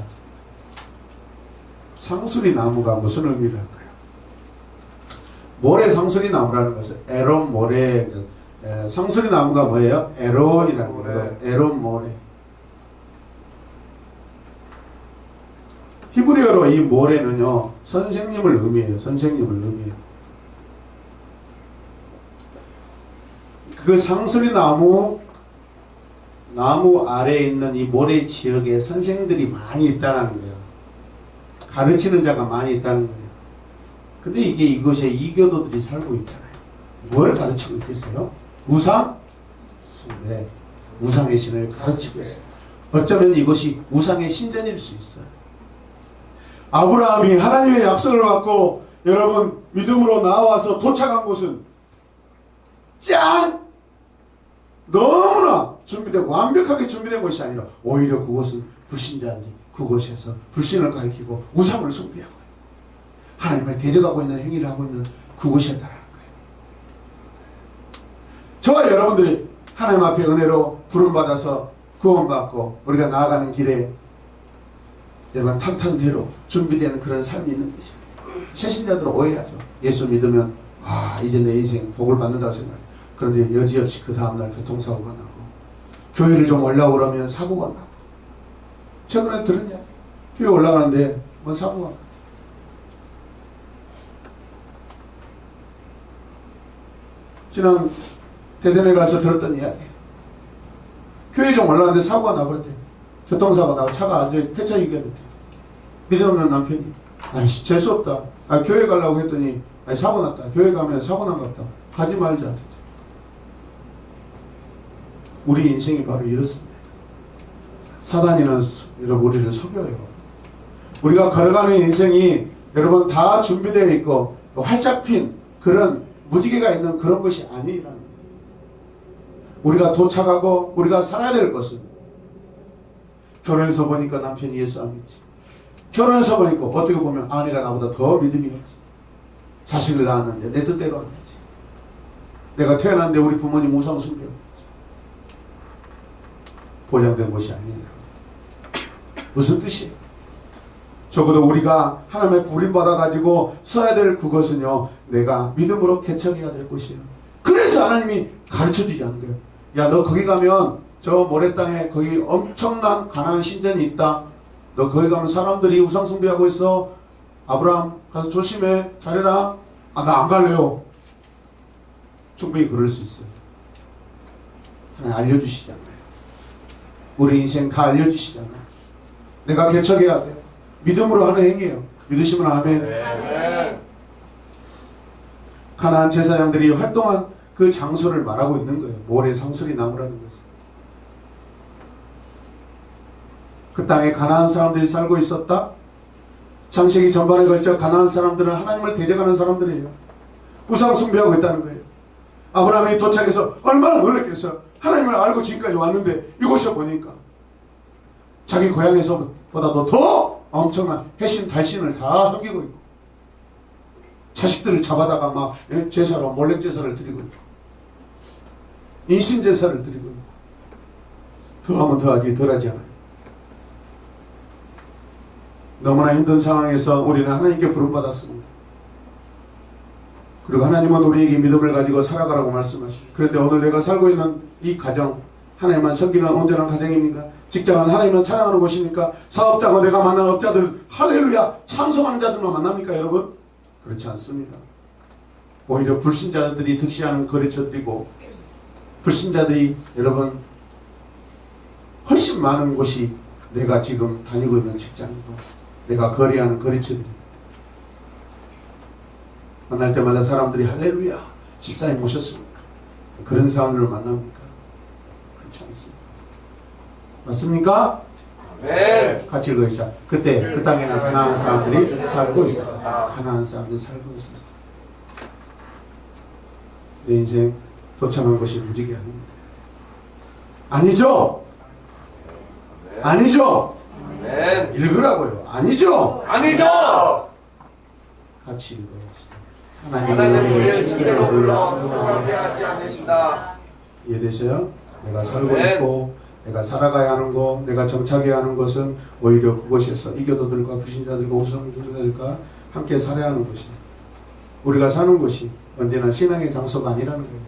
상수리 나무가 무슨 의미를 할까요? 모래 상수리 나무라는 것은 에론 모래, 상수리 나무가 뭐예요? 에론이라는 거예요. 에론 모래. 히브리어로 이 모래는요, 선생님을 의미해요. 선생님을 의미해요. 그 상수리 나무 아래에 있는 이 모래 지역에 선생들이 많이 있다는 거예요. 가르치는 자가 많이 있다는 거예요. 근데 이곳에 이교도들이 살고 있잖아요. 뭘 가르치고 있겠어요? 우상? 숭배. 우상의 신을 가르치고 있어요. 어쩌면 이것이 우상의 신전일 수 있어요. 아브라함이 하나님의 약속을 받고 여러분 믿음으로 나와서 도착한 곳은 짠! 너무나 준비되고 완벽하게 준비된 곳이 아니라 오히려 그곳은 불신자들이 그곳에서 불신을 가리키고 우상을 숭배하고 하나님을 대적하고 있는 행위를 하고 있는 그곳이었다는 거예요. 저와 여러분들이 하나님 앞에 은혜로 부름받아서 구원받고 우리가 나아가는 길에 여러분 탄탄대로 준비되는 그런 삶이 있는 것입니다. 새신자들은 오해하죠. 예수 믿으면 이제 내 인생 복을 받는다고 생각해요. 그런데 여지없이 그 다음날 교통사고가 나고 교회를 좀 올라오고 그러면 사고가 나고 최근에 들은 이야기 교회 올라가는데 뭐 사고가 나고 지난 대전에 가서 들었던 이야기 교회 좀 올라가는데 사고가 나버렸대. 교통사고가 나고 차가 아주 폐차 유기했대. 믿음 없는 남편이 아이씨 재수없다. 교회 가려고 했더니 사고 났다. 교회 가면 사고 난 것 같다. 가지 말자. 우리 인생이 바로 이렇습니다. 사단이는 여러분 우리를 속여요. 우리가 걸어가는 인생이 여러분 다 준비되어 있고 활짝 핀 그런 무지개가 있는 그런 것이 아니라는 거예요. 우리가 도착하고 우리가 살아야 될 것은 결혼해서 보니까 남편이 예수 안 믿지. 결혼해서 보니까 어떻게 보면 아내가 나보다 더 믿음이 없지. 자식을 낳았는데 내 뜻대로 안 되지. 내가 태어났는데 우리 부모님 우상 숭배하고 보장된 것이 아니에요. 무슨 뜻이에요? 적어도 우리가 하나님의 부름받아가지고 써야 될 그것은요, 내가 믿음으로 개척해야 될 것이에요. 그래서 하나님이 가르쳐주지 않은 거예요. 야, 너 거기 가면 저 모래땅에 거기 엄청난 가나안 신전이 있다. 너 거기 가면 사람들이 우상 숭배하고 있어. 아브라함 가서 조심해. 잘해라. 나 안 갈래요. 충분히 그럴 수 있어요. 하나님 알려주시지 않나요? 우리 인생 다 알려주시잖아요. 내가 개척해야 돼요. 믿음으로 하는 행위예요. 믿으시면 아멘. 네. 가나안 제사장들이 활동한 그 장소를 말하고 있는 거예요. 모래 상수리 나무라는 것은. 그 땅에 가나안 사람들이 살고 있었다. 창세기 전반에 걸쳐 가나안 사람들은 하나님을 대적하는 사람들이에요. 우상 숭배하고 있다는 거예요. 아브라함이 도착해서 얼마나 놀랐겠어요. 하나님을 알고 지금까지 왔는데 이곳에 보니까 자기 고향에서보다도 더 엄청난 해신 달신을 다 섬기고 있고 자식들을 잡아다가 막 제사로 몰래 제사를 드리고 있고 인신 제사를 드리고 있고 더하면 더하지 덜하지 않아요. 너무나 힘든 상황에서 우리는 하나님께 부름받았습니다. 그리고 하나님은 우리에게 믿음을 가지고 살아가라고 말씀하시죠. 그런데 오늘 내가 살고 있는 이 가정, 하나님만 섬기는 온전한 가정입니까? 직장은 하나님만 찬양하는 곳입니까? 사업장은 내가 만난 업자들 할렐루야 찬송하는 자들만 만납니까 여러분? 그렇지 않습니다. 오히려 불신자들이 득시하는 거래처들이고 불신자들이 여러분 훨씬 많은 곳이 내가 지금 다니고 있는 직장이고 내가 거래하는 거래처들이 만날 때마다 사람들이 할렐루야 집사님 오셨습니까? 그런 사람들을 만납니까? 그렇지 않습니다. 맞습니까? 네. 같이 읽으시죠. 그때 그 땅에는 가나안 사람들이 살고 있었다. 가나안 사람들이 살고 있었다. 내 인생 도착한 것이 무지개 아닙니다. 아니죠? 아니죠? 네. 읽으라고요. 아니죠? 아니죠. 같이 읽어봅시다. 하나님 우리를 지혜로 불러 순종하게 하지 않으신다. 이해되세요? 내가 살고 아멘. 있고 내가 살아가야 하는 거, 내가 정착해야 하는 것은 오히려 그곳에서 이교도들과 불신자들과 우상주의자들과 함께 살아야 하는 것이, 우리가 사는 곳이 언제나 신앙의 장소가 아니라는 거예요.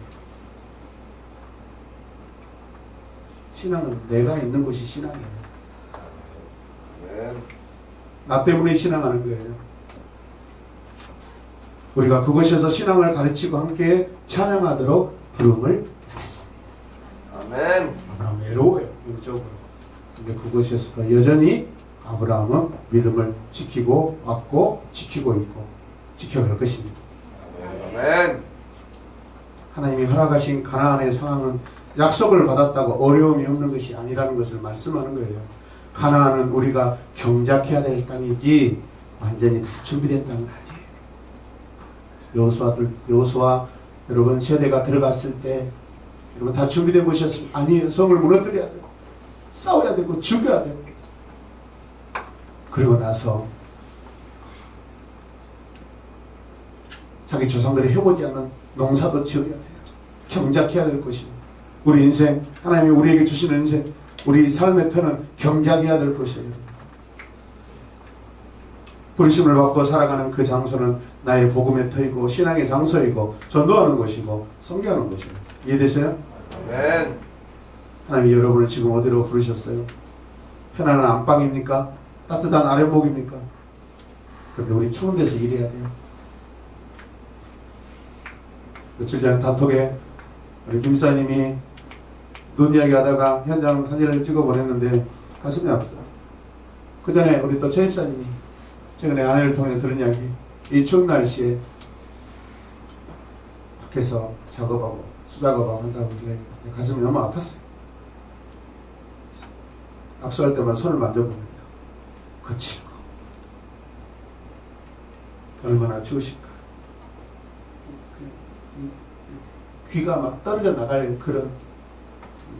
신앙은 내가 있는 곳이 신앙이에요. 아멘. 나 때문에 신앙하는 거예요. 우리가 그곳에서 신앙을 가르치고 함께 찬양하도록 부름을 받았습니다. 아멘. 아브라함 외로워요, 영적으로. 근데 그곳에서 여전히 아브라함은 믿음을 지키고 왔고 지키고 있고 지켜갈 것입니다. 아멘. 하나님이 허락하신 가나안의 상황은 약속을 받았다고 어려움이 없는 것이 아니라는 것을 말씀하는 거예요. 가나안은 우리가 경작해야 될 땅이지 완전히 다 준비된 땅은 아니에요. 여호수아 여러분 세대가 들어갔을 때 여러분 다 준비된 곳이었으면 아니, 성을 무너뜨려야 되고 싸워야 되고 죽여야 되고, 그리고 나서 자기 조상들이 해보지 않는 농사도 지어야 돼요. 경작해야 될 것입니다. 우리 인생, 하나님이 우리에게 주시는 인생, 우리 삶의 터는 경작해야 될 것이에요. 부르심을 받고 살아가는 그 장소는 나의 복음의 터이고 신앙의 장소이고 전도하는 곳이고 선교하는 곳이에요. 이해되세요? 아멘. 하나님이 여러분을 지금 어디로 부르셨어요? 편안한 안방입니까? 따뜻한 아랫목입니까? 그런데 우리 추운 데서 일해야 돼요. 며칠 전 단톡에 우리 김사님이 눈 이야기 하다가 현장 사진을 찍어 보냈는데 가슴이 아프다. 그 전에 우리 또 최입사님이 최근에 아내를 통해 들은 이야기, 이 추운 날씨에 밖에서 작업하고 수작업하고 한다고 우리가 가슴이 너무 아팠어요. 악수할 때만 손을 만져봅니다. 거칠고 얼마나 추우실까. 귀가 막 떨어져 나갈 그런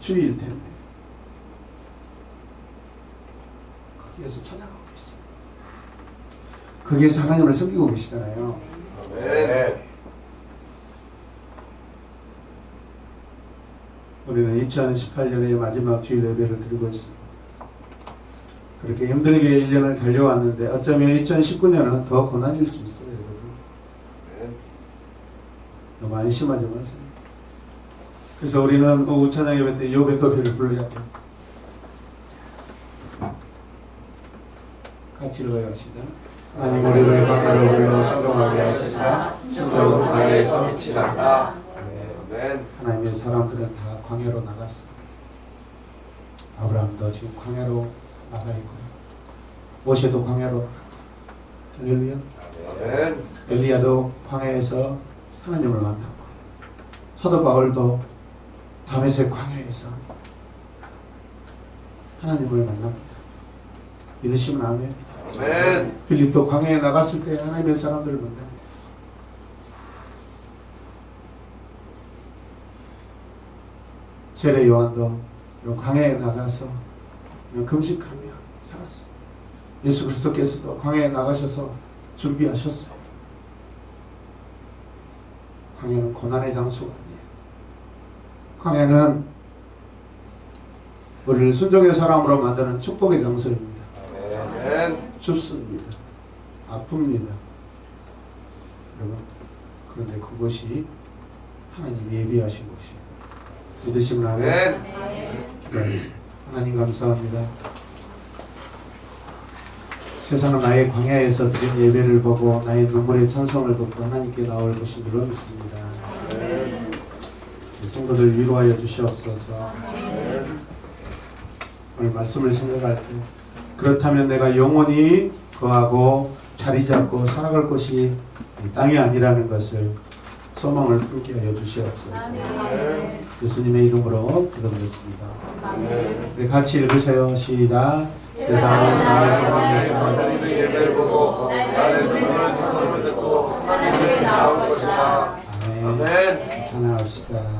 추위일 텐데 거기에서 찬양하고 계시죠. 거기에서 하나님을 섬기고 계시잖아요. 아멘. 우리는 2018년의 마지막 주일 예배를 드리고 있습니다. 그렇게 힘들게 1년을 달려왔는데 어쩌면 2019년은 더 고난일 수 있어요, 여러분. 너무 안심하지 마세요. 그래서 우리는 오후 찬양 예배 때 요배 도표를 불러야 돼요. 같이 읽어야 시다. 하나님 우리를 광야로 불러 순종하게 하시사 천국은 광야에서 빛이 난다. 아멘. 하나님의 사람들은 다 광야로 나갔어. 아브라함도 지금 광야로 나가 있고요. 모세도 광야로 나갔고, 할렐루야. 아멘. 엘리야도 광야에서 하나님을 만나고, 사도 바울도 다메섹 광야에서 하나님을 만납니다. 믿으시면 아멘. 아멘. 빌립도 광야에 나갔을 때 하나님의 사람들을 만납니다. 세례 요한도 광야에 나가서 금식하며 살았어요. 예수 그리스도께서도 광야에 나가셔서 준비하셨어요. 광야는 고난의 장소가 아니에요. 광야는 우리를 순종의 사람으로 만드는 축복의 장소입니다. 아멘. 춥습니다. 아픕니다. 여러분, 그런데 그것이 하나님이 예비하신 곳이에요. 믿으시면 아멘. 기도하겠습니다. 하나님 감사합니다. 세상은 나의 광야에서 드린 예배를 보고 나의 눈물의 찬송을 듣고 하나님께 나올 것인 줄 믿습니다. 성도들 위로하여 주시옵소서. 오늘 말씀을 생각할 때 그렇다면 내가 영원히 거하고 자리 잡고 살아갈 곳이 이 땅이 아니라는 것을 소망을 품게 하여 주시옵소서. 예수님의 이름으로 기도드렸습니다. 우리 같이 읽으세요. 시작. 세상은 나의 광야에서 예배를 보고 나는 눈물을 찬송을 듣고 하나님께 나올 것이다. 아멘. 아멘. 찬양합시다.